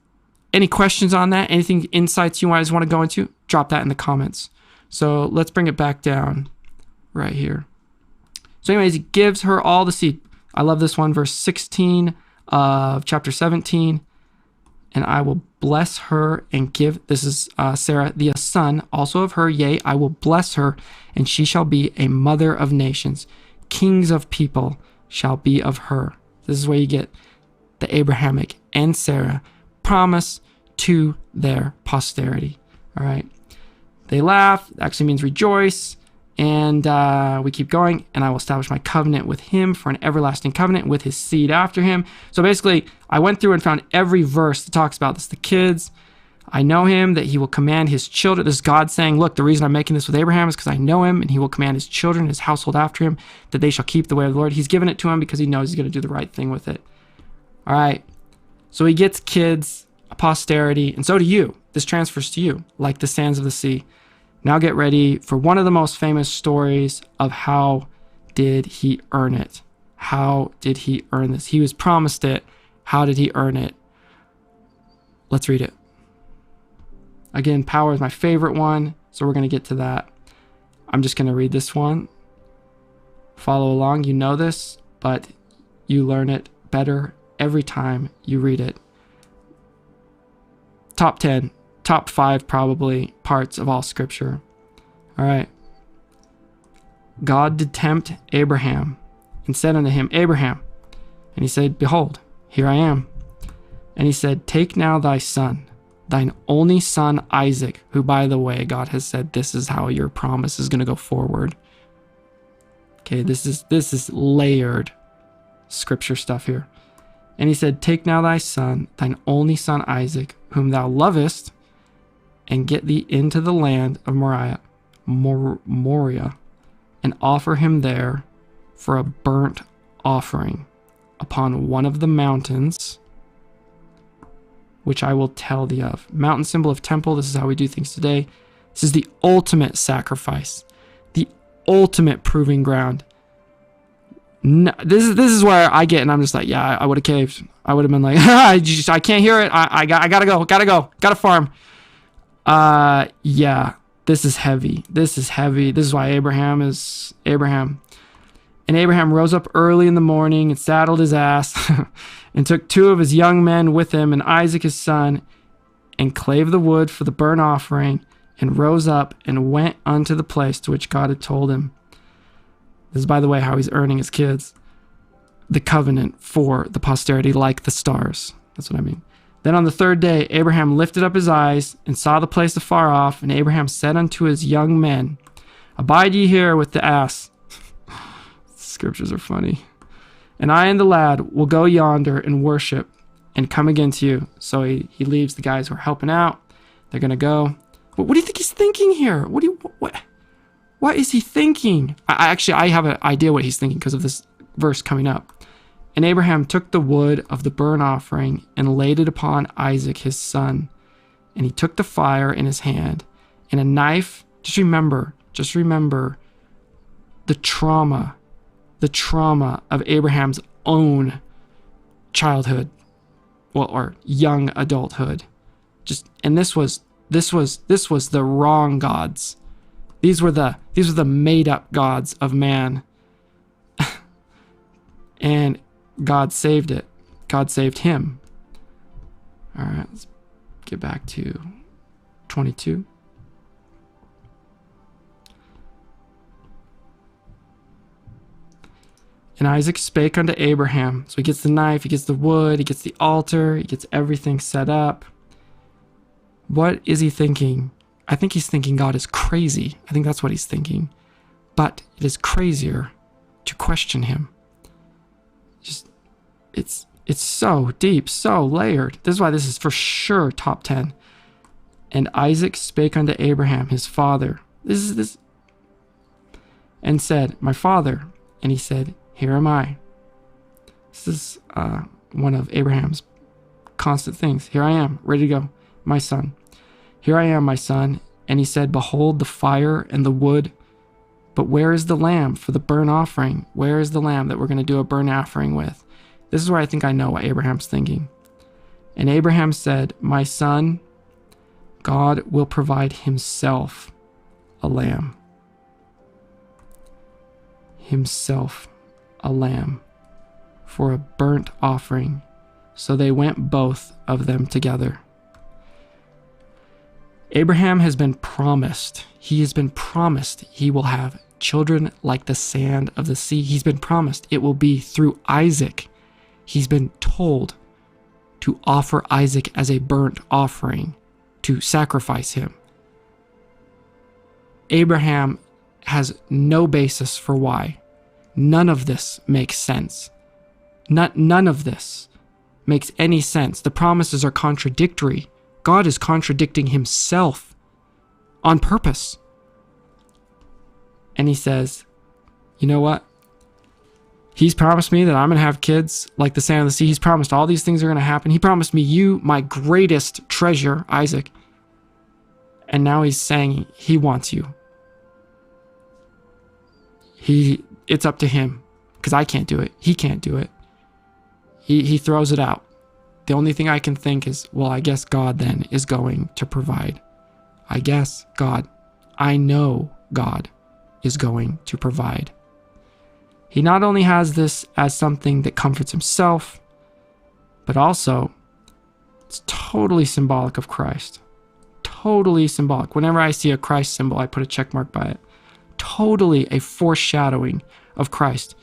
any questions on that? Anything, insights you guys want to go into? Drop that in the comments. So let's bring it back down right here. So anyways, he gives her all the seed. I love this one, verse 16 of chapter 17. And I will bless her and give, this is Sarah, the son also of her, yea, I will bless her, and she shall be a mother of nations. Kings of people shall be of her. This is where you get the Abrahamic and Sarah promise to their posterity. All right. They laugh, actually means rejoice. And we keep going, and I will establish my covenant with him for an everlasting covenant with his seed after him. So basically, I went through and found every verse that talks about this. The kids, I know him, that he will command his children. This is God saying, look, the reason I'm making this with Abraham is because I know him, and he will command his children, his household after him, that they shall keep the way of the Lord. He's given it to him because he knows he's going to do the right thing with it. All right. So he gets kids, a posterity, and so do you. This transfers to you, like the sands of the sea. Now get ready for one of the most famous stories of how did he earn it? How did he earn this? He was promised it. How did he earn it? Let's read it. Again, power is my favorite one, so we're going to get to that. I'm just going to read this one. Follow along. You know this, but you learn it better every time you read it. Top 10, top 5 probably parts of all scripture. All right. God did tempt Abraham and said unto him, Abraham. And he said, behold, here I am. And he said, take now thy son, thine only son Isaac, who, by the way, God has said this is how your promise is going to go forward. Okay, this is layered scripture stuff here. And he said, take now thy son, thine only son Isaac, whom thou lovest, and get thee into the land of Moriah, and offer him there for a burnt offering upon one of the mountains which I will tell thee of. Mountain, symbol of temple. This is how we do things today. This is the ultimate sacrifice, the ultimate proving ground. No, this is where I get, and I'm just like, yeah, I would have caved. I would have been like, I can't hear it. I gotta go, gotta farm. Yeah, this is heavy. This is heavy. This is why Abraham is Abraham. And Abraham rose up early in the morning and saddled his ass and took 2 of his young men with him and Isaac his son, and clave the wood for the burnt offering, and rose up and went unto the place to which God had told him. This is, by the way, how he's earning his kids. The covenant for the posterity like the stars. That's what I mean. Then on the 3rd day, Abraham lifted up his eyes and saw the place afar off. And Abraham said unto his young men, abide ye here with the ass. Scriptures are funny. And I and the lad will go yonder and worship and come again to you. So he leaves the guys who are helping out. They're going to go. What do you think he's thinking here? What is he thinking? I have an idea what he's thinking because of this verse coming up. And Abraham took the wood of the burnt offering and laid it upon Isaac his son. And he took the fire in his hand and a knife. Just remember the trauma of Abraham's own childhood, or young adulthood. And this was the wrong gods. These were the made up gods of man. And God saved it. God saved him. All right, let's get back to 22. And Isaac spake unto Abraham. So he gets the knife, he gets the wood, he gets the altar, he gets everything set up. What is he thinking? I think he's thinking God is crazy. I think that's what he's thinking. But it is crazier to question him. It's so deep, so layered. This is why this is for sure top 10. And Isaac spake unto Abraham, his father. This. And said, my father. And he said, here am I. This is one of Abraham's constant things. Here I am, ready to go, my son. Here I am, my son. And he said, behold the fire and the wood. But where is the lamb for the burnt offering? Where is the lamb that we're going to do a burnt offering with? This is where I think I know what Abraham's thinking. And Abraham said, my son, God will provide himself a lamb. Himself a lamb for a burnt offering. So they went both of them together. Abraham has been promised. He has been promised he will have children like the sand of the sea. He's been promised it will be through Isaac. He's been told to offer Isaac as a burnt offering, to sacrifice him. Abraham has no basis for why. None of this makes sense. None of this makes any sense. The promises are contradictory God is contradicting himself on purpose. And he says, you know what? He's promised me that I'm going to have kids like the sand of the sea. He's promised all these things are going to happen. He promised me you, my greatest treasure, Isaac. And now he's saying he wants you. It's up to him, because I can't do it. He can't do it. He throws it out. The only thing I can think is, well, I guess God then is going to provide. I guess God, I know God is going to provide. He not only has this as something that comforts himself, but also it's totally symbolic of Christ. Totally symbolic. Whenever I see a Christ symbol, I put a check mark by it. Totally a foreshadowing of Christ.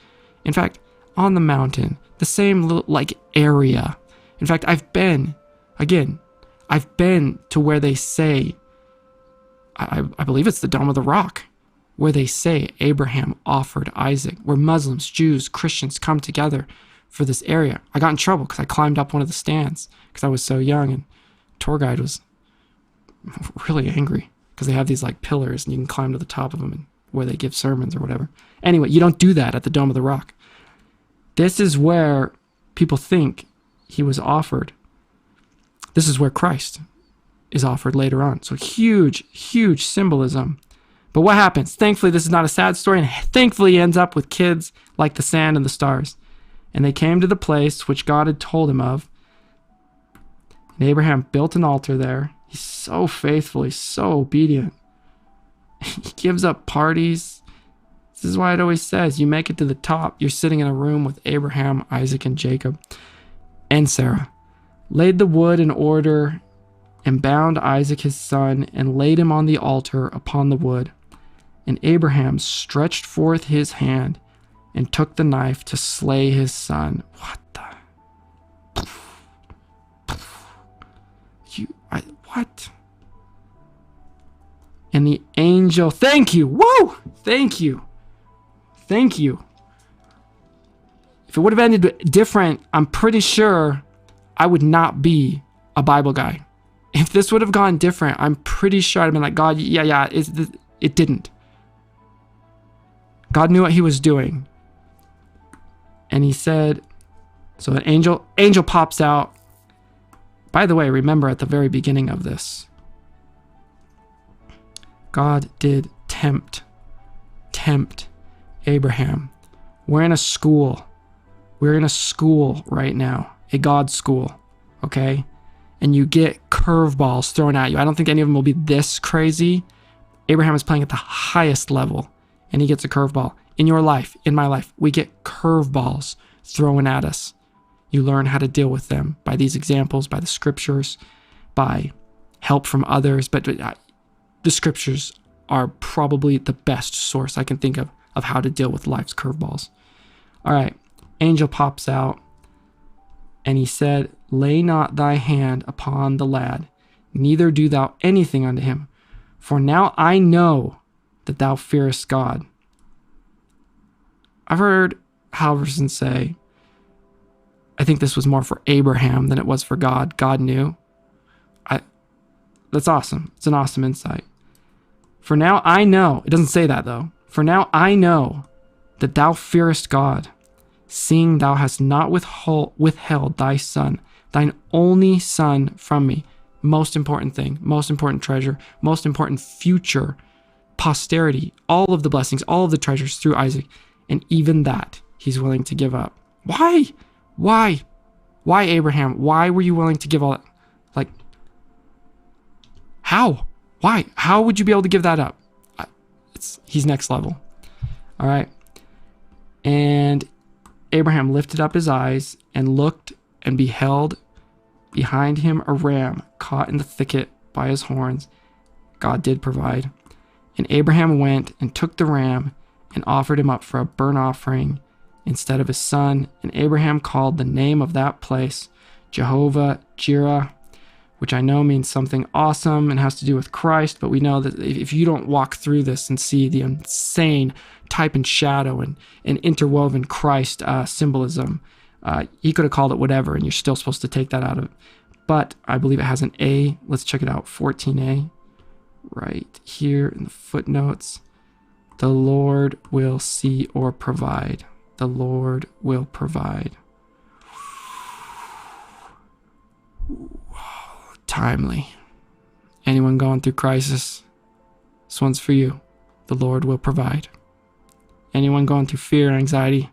In fact, on the mountain, the same little area. In fact, I've been to where they say, I believe it's the Dome of the Rock, where they say Abraham offered Isaac, where Muslims, Jews, Christians come together for this area. I got in trouble because I climbed up one of the stands because I was so young, and tour guide was really angry because they have these pillars and you can climb to the top of them and where they give sermons or whatever. Anyway, you don't do that at the Dome of the Rock. This is where people think he was offered. This is where Christ is offered later on. So huge, huge symbolism. But what happens? Thankfully, this is not a sad story, and thankfully he ends up with kids like the sand and the stars. And they came to the place which God had told him of. And Abraham built an altar there. He's so faithful. He's so obedient. He gives up parties. This is why it always says, you make it to the top, you're sitting in a room with Abraham, Isaac, and Jacob, and Sarah. Laid the wood in order, and bound Isaac his son, and laid him on the altar upon the wood. And Abraham stretched forth his hand, and took the knife to slay his son. What the? What? And the angel, thank you, whoa, thank you. Thank you. If it would have ended different, I'm pretty sure I would not be a Bible guy. If this would have gone different, I'm pretty sure I'd have been like, God, it didn't. God knew what he was doing. And he said, so an angel pops out. By the way, remember at the very beginning of this, God did tempt Abraham. We're in a school. We're in a school right now, a God school, okay? And you get curveballs thrown at you. I don't think any of them will be this crazy. Abraham is playing at the highest level, and he gets a curveball. In your life, in my life, we get curveballs thrown at us. You learn how to deal with them by these examples, by the scriptures, by help from others. But the scriptures are probably the best source I can think of how to deal with life's curveballs. All right, angel pops out, and he said, lay not thy hand upon the lad, neither do thou anything unto him. For now I know that thou fearest God. I've heard Halverson say, I think this was more for Abraham than it was for God. God knew. That's awesome. It's an awesome insight. For now I know, it doesn't say that though. For now I know that thou fearest God, seeing thou hast not withheld thy son, thine only son from me. Most important thing, most important treasure, most important future posterity, all of the blessings, all of the treasures through Isaac. And even that he's willing to give up. Why? Why, Abraham? Why were you willing to give all that? How? Why? How would you be able to give that up? He's next level. All right. And Abraham lifted up his eyes and looked, and beheld behind him a ram caught in the thicket by his horns. God did provide. And Abraham went and took the ram and offered him up for a burnt offering instead of his son. And Abraham called the name of that place Jehovah Jireh, which I know means something awesome and has to do with Christ. But we know that if you don't walk through this and see the insane type and shadow and interwoven Christ symbolism, he could have called it whatever, and you're still supposed to take that out of it. but I believe it has an A. Let's check it out. 14a, right here in the footnotes. The Lord will see or provide. The Lord will provide. Timely. Anyone going through crisis? This one's for you. The Lord will provide. Anyone going through fear and anxiety?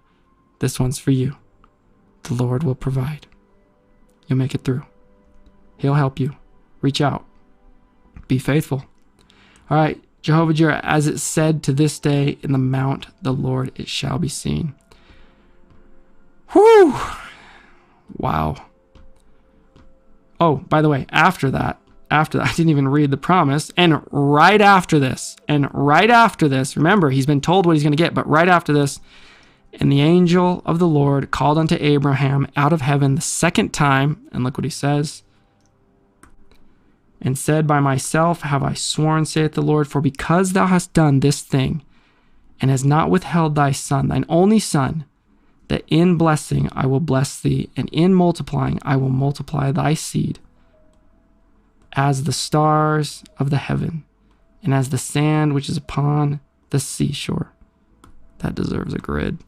This one's for you. The Lord will provide. You'll make it through. He'll help you. Reach out. Be faithful. All right. Jehovah Jireh, as it said to this day in the mount, the Lord, it shall be seen. Whew. Wow. Oh, by the way, after that, I didn't even read the promise. And right after this, remember, he's been told what he's going to get, but right after this, and the angel of the Lord called unto Abraham out of heaven the second time, and look what he says, and said, by myself have I sworn, saith the Lord, for because thou hast done this thing, and hast not withheld thy son, thine only son, that in blessing I will bless thee, and in multiplying I will multiply thy seed, as the stars of the heaven, and as the sand which is upon the seashore. That deserves a grid.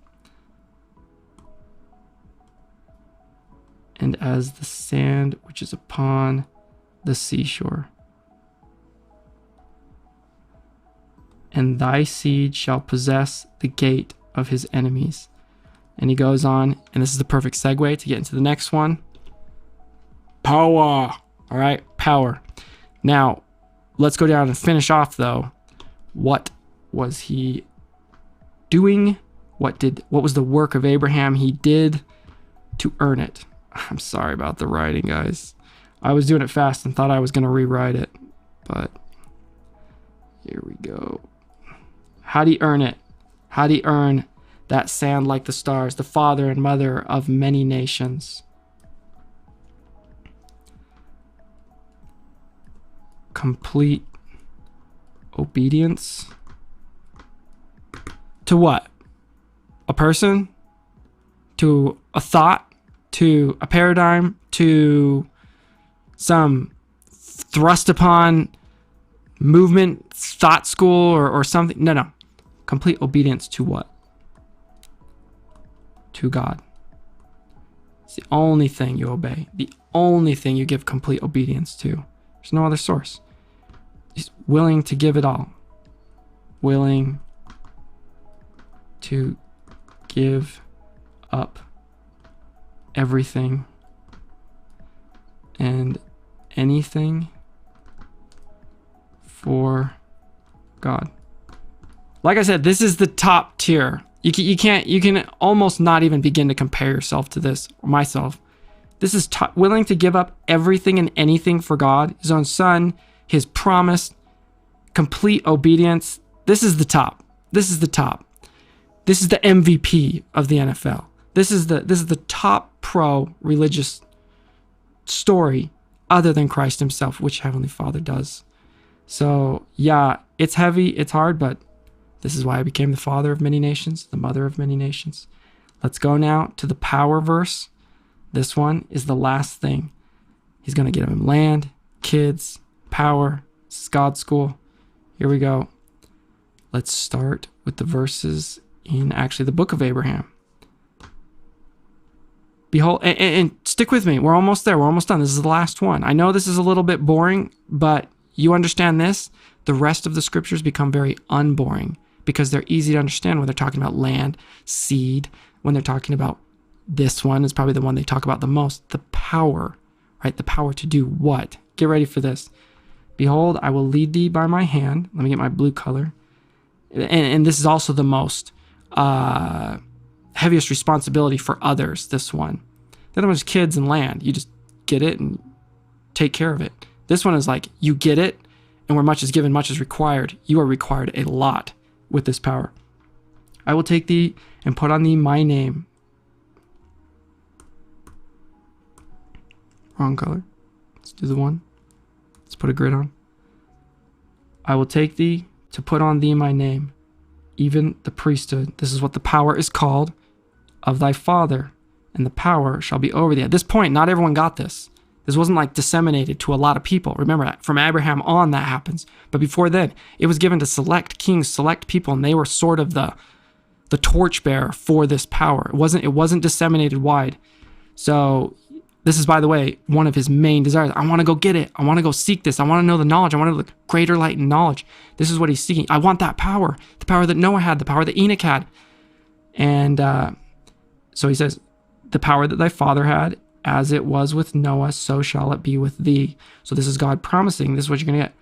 And as the sand which is upon the seashore. And thy seed shall possess the gate of his enemies. And he goes on, and this is the perfect segue to get into the next one. Power. All right, power. Now, let's go down and finish off, though. What was he doing? What was the work of Abraham he did to earn it? I'm sorry about the writing, guys. I was doing it fast and thought I was going to rewrite it, but here we go. How did he earn it? How did he earn that sand like the stars, the father and mother of many nations? Complete obedience to what? A person? To a thought? To a paradigm? To some thrust upon movement, thought school, or something? No. Complete obedience to what? To God. It's the only thing you obey. The only thing you give complete obedience to. There's no other source. He's willing to give it all. Willing to give up everything and anything for God. Like I said, this is the top tier. You can almost not even begin to compare yourself to this, or myself. This is willing to give up everything and anything for God, his own son, his promise, complete obedience. This is the top. This is the top. This is the MVP of the NFL. This is the top pro religious story other than Christ himself, which Heavenly Father does. So yeah, it's heavy, it's hard, but this is why I became the father of many nations, the mother of many nations. Let's go now to the power verse. This one is the last thing. He's going to give him land, kids, power. This is God's school. Here we go. Let's start with the verses in actually the book of Abraham. Behold, and stick with me. We're almost there. We're almost done. This is the last one. I know this is a little bit boring, but you understand this. The rest of the scriptures become very unboring because they're easy to understand when they're talking about land, seed, when they're talking about this one is probably the one they talk about the most. The power, right? The power to do what? Get ready for this. Behold, I will lead thee by my hand. Let me get my blue color. And this is also the most heaviest responsibility for others, this one. The other one is kids and land. You just get it and take care of it. This one is like, you get it, and where much is given, much is required. You are required a lot with this power. I will take thee and put on thee my name. Wrong color. Let's do the one. Let's put a grid on. I will take thee to put on thee my name, even the priesthood. This is what the power is called, of thy father, and the power shall be over thee. At this point, not everyone got this. This wasn't like disseminated to a lot of people. Remember that from Abraham on that happens. But before then, it was given to select kings, select people, and they were sort of the torchbearer for this power. It wasn't disseminated wide. So this is, by the way, one of his main desires. I want to go get it. I want to go seek this. I want to know the knowledge. I want to know the greater light and knowledge. This is what he's seeking. I want that power, the power that Noah had, the power that Enoch had. And so he says, the power that thy father had, as it was with Noah, so shall it be with thee. So this is God promising, this is what you're going to get.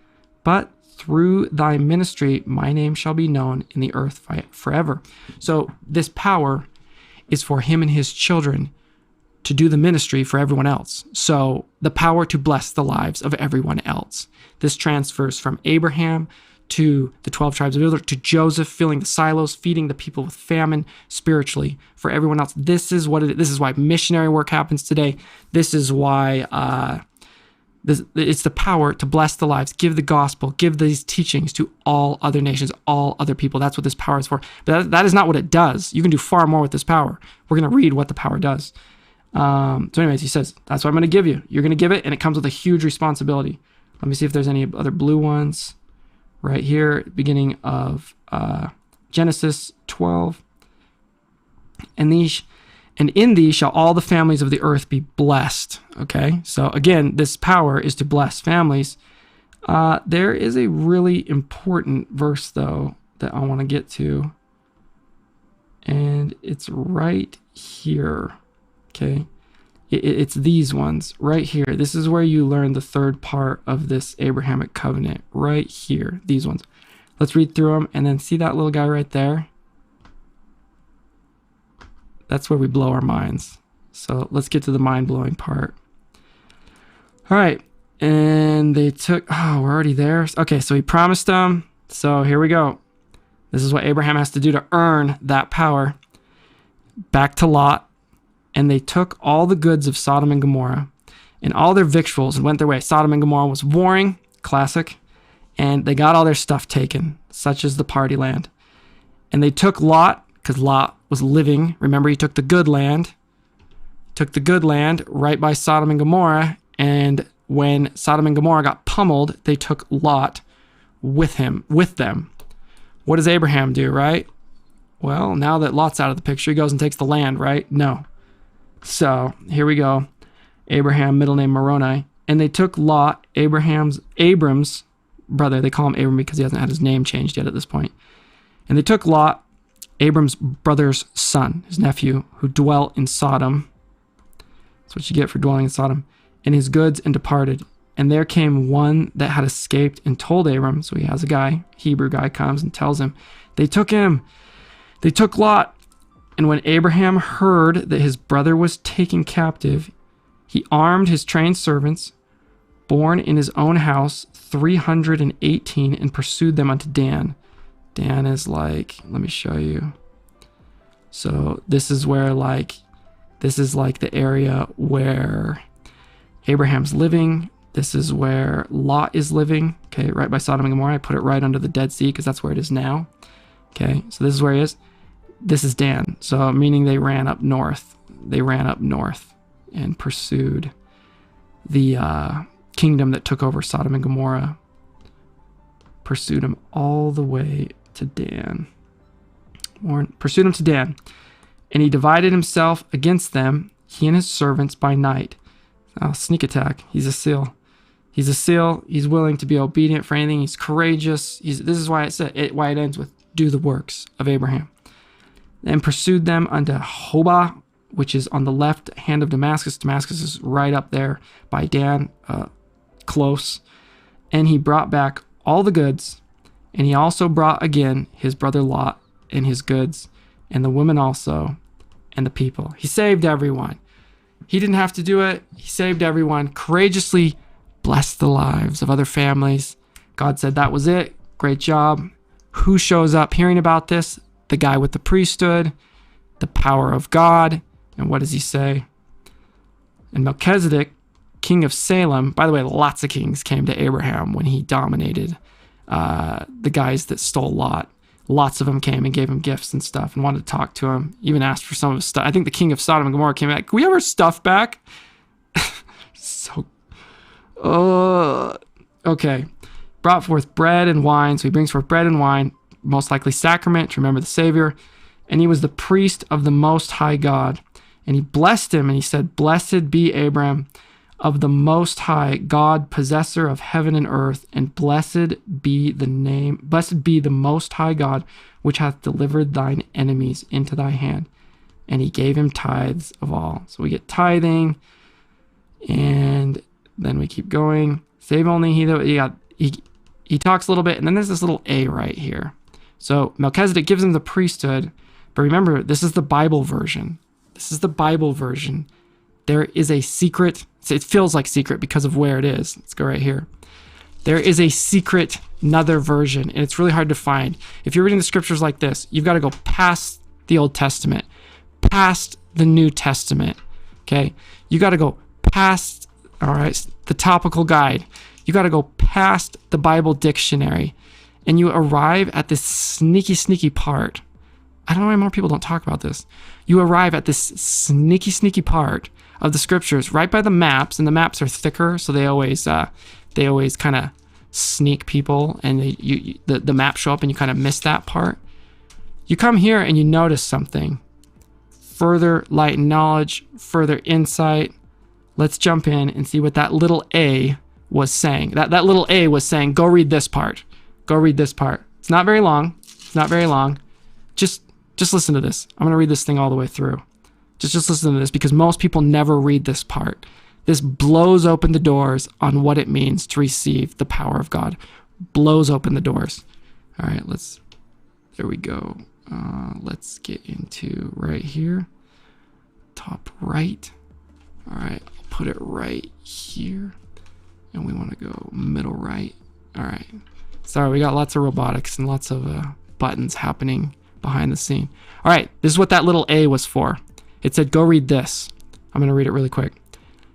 But through thy ministry, my name shall be known in the earth forever. So this power is for him and his children to do the ministry for everyone else. So the power to bless the lives of everyone else. This transfers from Abraham to the 12 tribes of Israel, to Joseph filling the silos, feeding the people with famine spiritually for everyone else. This is why missionary work happens today. This is why it's the power to bless the lives, give the gospel, give these teachings to all other nations, all other people. That's what this power is for. But that is not what it does. You can do far more with this power. We're going to read what the power does. So anyways, he says, that's what I'm going to give you. You're going to give it, and it comes with a huge responsibility. Let me see if there's any other blue ones. Right here, beginning of Genesis 12. And in thee shall all the families of the earth be blessed. Okay, so again, this power is to bless families. There is a really important verse, though, that I want to get to. And it's right here. Okay, it's these ones right here. This is where you learn the third part of this Abrahamic covenant, right here, these ones. Let's read through them and then see that little guy right there. That's where we blow our minds. So let's get to the mind-blowing part. All right, and they took, we're already there. Okay, so he promised them. So here we go. This is what Abraham has to do to earn that power. Back to Lot. And they took all the goods of Sodom and Gomorrah and all their victuals and went their way. Sodom and Gomorrah was warring, classic, and they got all their stuff taken, such as the party land. And they took Lot, because Lot was living. Remember, he took the good land. Right by Sodom and Gomorrah. And when Sodom and Gomorrah got pummeled, they took Lot with them. What does Abraham do, right? Well, now that Lot's out of the picture, he goes and takes the land, right? No. So here we go. Abraham, middle name Moroni. And they took Lot, Abram's brother. They call him Abram because he hasn't had his name changed yet at this point. And they took Lot, Abram's brother's son, his nephew, who dwelt in Sodom. That's what you get for dwelling in Sodom. And his goods, and departed. And there came one that had escaped and told Abram. So he has a guy, Hebrew guy, comes and tells him, they took him. They took Lot. And when Abraham heard that his brother was taken captive, he armed his trained servants, born in his own house, 318, and pursued them unto Dan. Dan is like, let me show you. So this is the area where Abraham's living. This is where Lot is living. Okay, right by Sodom and Gomorrah. I put it right under the Dead Sea because that's where it is now. Okay, so this is where he is. This is Dan, so meaning they ran up north. And pursued the kingdom that took over Sodom and Gomorrah. Pursued him all the way to Dan. Pursued him to Dan. And he divided himself against them, he and his servants, by night. Sneak attack. He's a seal. He's willing to be obedient for anything. He's courageous. This is why why it ends with, do the works of Abraham. And pursued them unto Hobah, which is on the left hand of Damascus. Damascus is right up there by Dan, close. And he brought back all the goods, and he also brought again his brother Lot and his goods, and the women also, and the people. He saved everyone. He didn't have to do it. He saved everyone, courageously blessed the lives of other families. God said that was it. Great job. Who shows up hearing about this? The guy with the priesthood, the power of God. And what does he say? And Melchizedek, king of Salem, by the way, lots of kings came to Abraham when he dominated the guys that stole Lot. Lots of them came and gave him gifts and stuff and wanted to talk to him, even asked for some of his stuff. I think the king of Sodom and Gomorrah came back. Can we have our stuff back? Okay. Brought forth bread and wine. So he brings forth bread and wine, most likely sacrament to remember the Savior. And he was the priest of the Most High God. And he blessed him, and he said, "Blessed be Abram of the Most High God, possessor of heaven and earth, and blessed be the Most High God, which hath delivered thine enemies into thy hand." And he gave him tithes of all. So we get tithing, and then we keep going. Save only he talks a little bit, and then there's this little A right here. So Melchizedek gives him the priesthood, but remember, this is the Bible version. There is a secret. It feels like secret because of where it is. Let's go right here. There is a secret, another version, and it's really hard to find. If you're reading the scriptures like this, you've got to go past the Old Testament, past the New Testament. Okay, you got to go past, all right, the topical guide. You got to go past the Bible dictionary, and you arrive at this sneaky part. I don't know why more people don't talk about this. You arrive at this sneaky part of the scriptures right by the maps, and the maps are thicker, so they always kind of sneak people, and the maps show up, and you kind of miss that part. You come here and you notice something. Further light and knowledge, further insight. Let's jump in and see what that little A was saying. That little A was saying, go read this part. Go read this part. It's not very long. Just listen to this. I'm going to read this thing all the way through. Just listen to this, because most people never read this part. This blows open the doors on what it means to receive the power of God. Blows open the doors. All right, there we go. Let's get into right here. Top right. All right, I'll put it right here. And we want to go middle right. All right. Sorry, we got lots of robotics and lots of buttons happening behind the scene. All right, this is what that little A was for. It said, go read this. I'm going to read it really quick.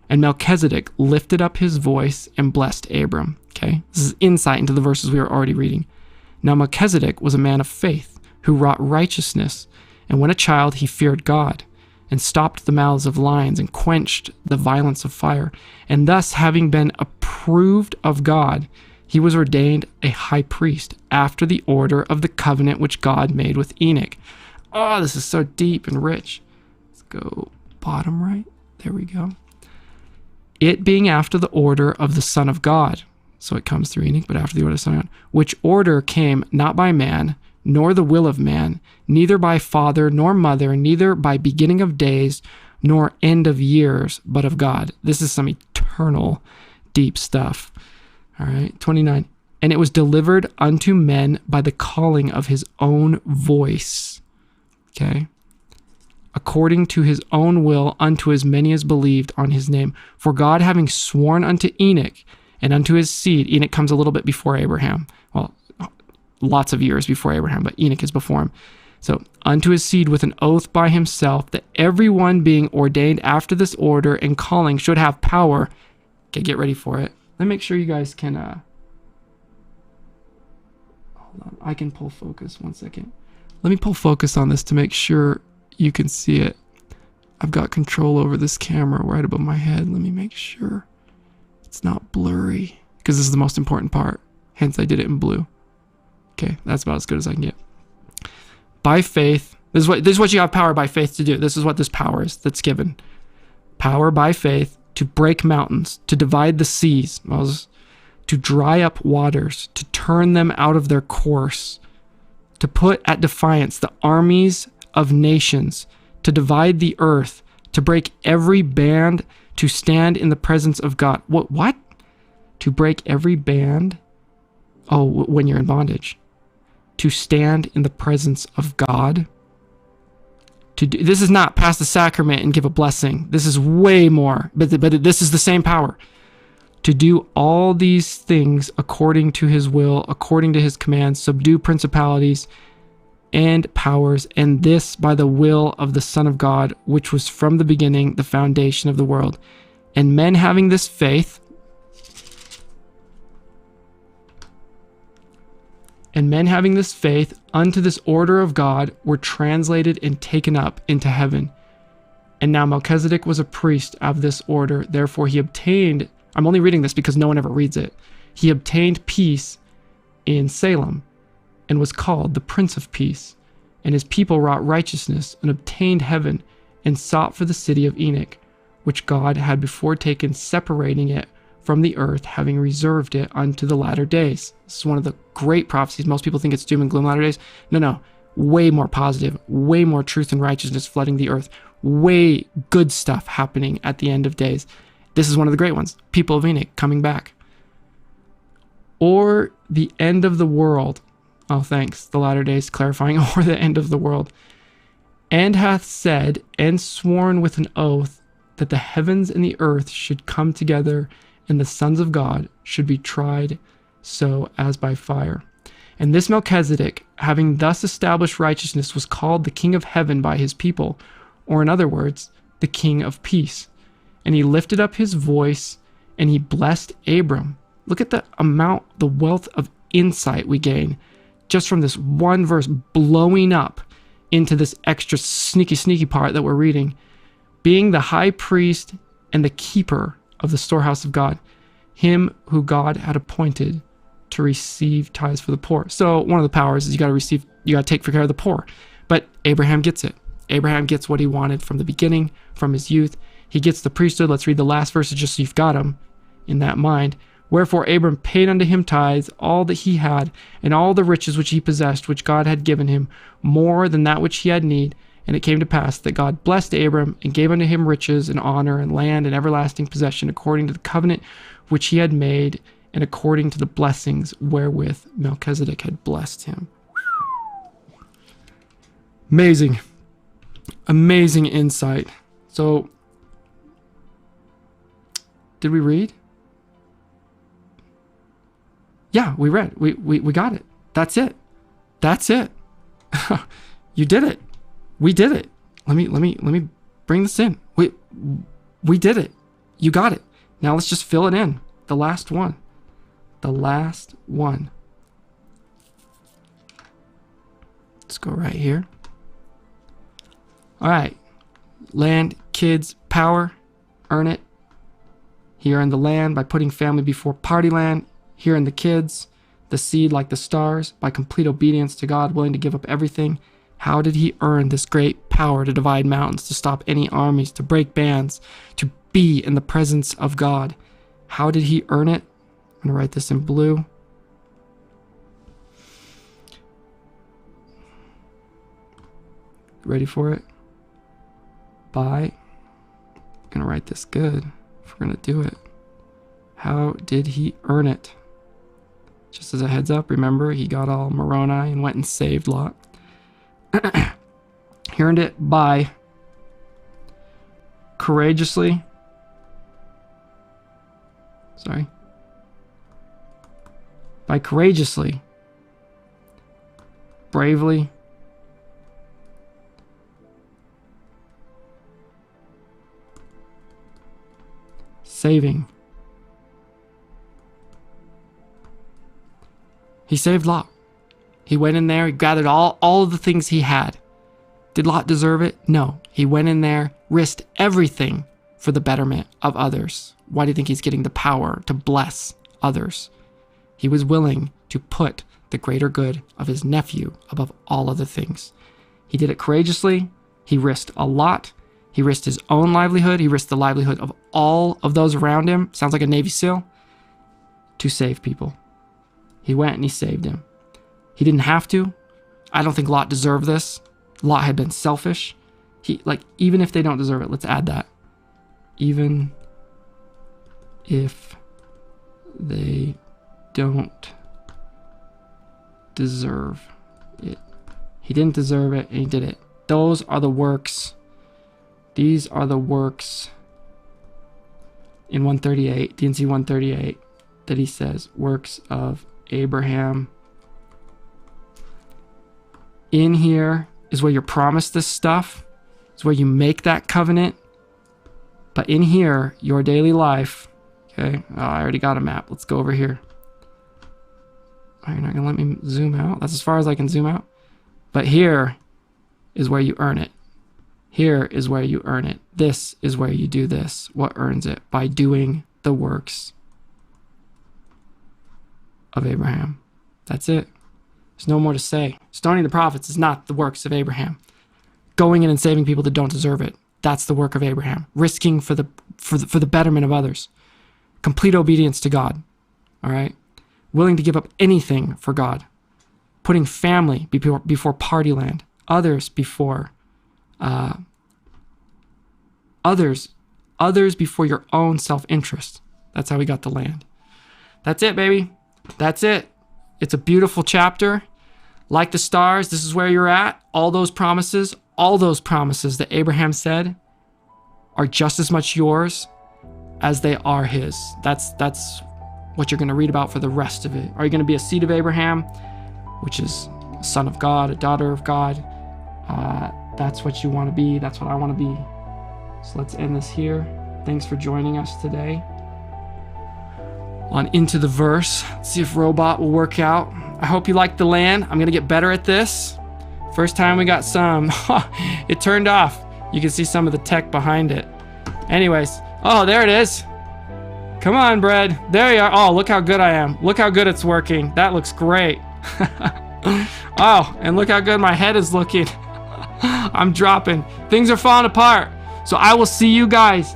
And Melchizedek lifted up his voice and blessed Abram. Okay, this is insight into the verses we were already reading. Now Melchizedek was a man of faith who wrought righteousness, and when a child he feared God, and stopped the mouths of lions, and quenched the violence of fire. And thus, having been approved of God, he was ordained a high priest after the order of the covenant which God made with Enoch. Oh, this is so deep and rich. Let's go bottom right. There we go. It being after the order of the Son of God. So it comes through Enoch, but after the order of the Son of God, which order came not by man, nor the will of man, neither by father nor mother, neither by beginning of days, nor end of years, but of God. This is some eternal, deep stuff. All right, 29. And it was delivered unto men by the calling of his own voice. Okay. According to his own will, unto as many as believed on his name. For God having sworn unto Enoch and unto his seed, Enoch comes a little bit before Abraham. Well, lots of years before Abraham, but Enoch is before him. So, unto his seed with an oath by himself, that everyone being ordained after this order and calling should have power. Okay, get ready for it. Let me make sure you guys can, hold on, I can pull focus, 1 second. Let me pull focus on this to make sure you can see it. I've got control over this camera right above my head. Let me make sure it's not blurry, because this is the most important part. Hence, I did it in blue. Okay, that's about as good as I can get. By faith, this is what you have power by faith to do. This is what this power is that's given. Power by faith to break mountains, to divide the seas, to dry up waters, to turn them out of their course, to put at defiance the armies of nations, to divide the earth, to break every band, to stand in the presence of God. What? To break every band? Oh, when you're in bondage. To stand in the presence of God. This is not pass the sacrament and give a blessing. This is way more, but this is the same power. To do all these things according to his will, according to his commands, subdue principalities and powers, and this by the will of the Son of God, which was from the beginning the foundation of the world. And men having this faith, unto this order of God were translated and taken up into heaven. And now Melchizedek was a priest of this order, therefore he obtained I'm only reading this because no one ever reads it. He obtained peace in Salem and was called the Prince of Peace. And his people wrought righteousness and obtained heaven and sought for the city of Enoch, which God had before taken, separating it from the earth, having reserved it unto the latter days. This is one of the great prophecies. Most people think it's doom and gloom latter days. No. Way more positive, way more truth and righteousness flooding the earth, way good stuff happening at the end of days. This is one of the great ones. People of Enoch coming back. Or the end of the world. Oh, thanks. The latter days clarifying, or the end of the world. And hath said and sworn with an oath that the heavens and the earth should come together, and the sons of God should be tried so as by fire. And this Melchizedek, having thus established righteousness, was called the King of Heaven by his people, or in other words, the King of Peace. And he lifted up his voice, and he blessed Abram. Look at the amount, the wealth of insight we gain just from this one verse blowing up into this extra sneaky part that we're reading. Being the high priest and the keeper of the storehouse of God, him who God had appointed to receive tithes for the poor. So one of the powers is you got to take care of the poor. But Abraham gets it. Abraham gets what he wanted from the beginning, from his youth. He gets the priesthood. Let's read the last verses just so you've got them in that mind. Wherefore Abram paid unto him tithes, all that he had, and all the riches which he possessed, which God had given him, more than that which he had need. And it came to pass that God blessed Abram, and gave unto him riches, and honor, and land, and everlasting possession, according to the covenant which he had made, and according to the blessings wherewith Melchizedek had blessed him. Amazing. Amazing insight. So, did we read? Yeah, we read. We got it. That's it. That's it. You did it. We did it. Let me bring this in. We did it. You got it. Now let's just fill it in. The last one. The last one. Let's go right here. All right. Land, kids, power. Earn it. He earned the land by putting family before party land. Here in the kids, the seed like the stars, by complete obedience to God, willing to give up everything. How did he earn this great power to divide mountains, to stop any armies, to break bands, to be in the presence of God? How did he earn it? I'm going to write this in blue. Ready for it? I'm going to write this good if we're going to do it. How did he earn it? Just as a heads up, remember, he got all Moroni and went and saved Lot. He earned it by courageously. By courageously, bravely, saving. He saved Lot. He went in there, he gathered all of the things he had. Did Lot deserve it? No. He went in there, risked everything for the betterment of others. Why do you think he's getting the power to bless others? He was willing to put the greater good of his nephew above all other things. He did it courageously. He risked a lot. He risked his own livelihood. He risked the livelihood of all of those around him. Sounds like a Navy SEAL. To save people. He went and he saved him. He didn't have to. I don't think Lot deserved this. Lot had been selfish. Even if they don't deserve it, let's add that. Even if they don't deserve it. He didn't deserve it, and he did it. Those are the works. These are the works in 138, D&C 138, that he says, works of Abraham. In here is where you're promised this stuff. It's where you make that covenant. But in here, your daily life, okay, I already got a map. Let's go over here. Oh, you're not going to let me zoom out? That's as far as I can zoom out. But here is where you earn it. Here is where you earn it. This is where you do this. What earns it? By doing the works of Abraham. That's it. There's no more to say. Stoning the prophets is not the works of Abraham. Going in and saving people that don't deserve it, that's the work of Abraham. Risking for the betterment of others. Complete obedience to God. All right? Willing to give up anything for God. Putting family before party land. Others before others before your own self-interest. That's how we got the land. That's it, baby. That's it. It's a beautiful chapter. Like the stars, this is where you're at. All those promises that Abraham said are just as much yours as they are his. That's what you're going to read about for the rest of it. Are you going to be a seed of Abraham, which is a son of God, a daughter of God? That's what you want to be. That's what I want to be. So let's end this here. Thanks for joining us today on Into the Verse. Let's see if Robot will work out. I hope you liked the land. I'm going to get better at this. First time we got some. It turned off. You can see some of the tech behind it. Anyways. Oh, there it is. Come on, Bread. There you are. Oh, look how good I am. Look how good it's working. That looks great. Oh, and look how good my head is looking. I'm dropping. Things are falling apart. So I will see you guys.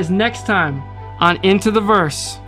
next time on Into the Verse.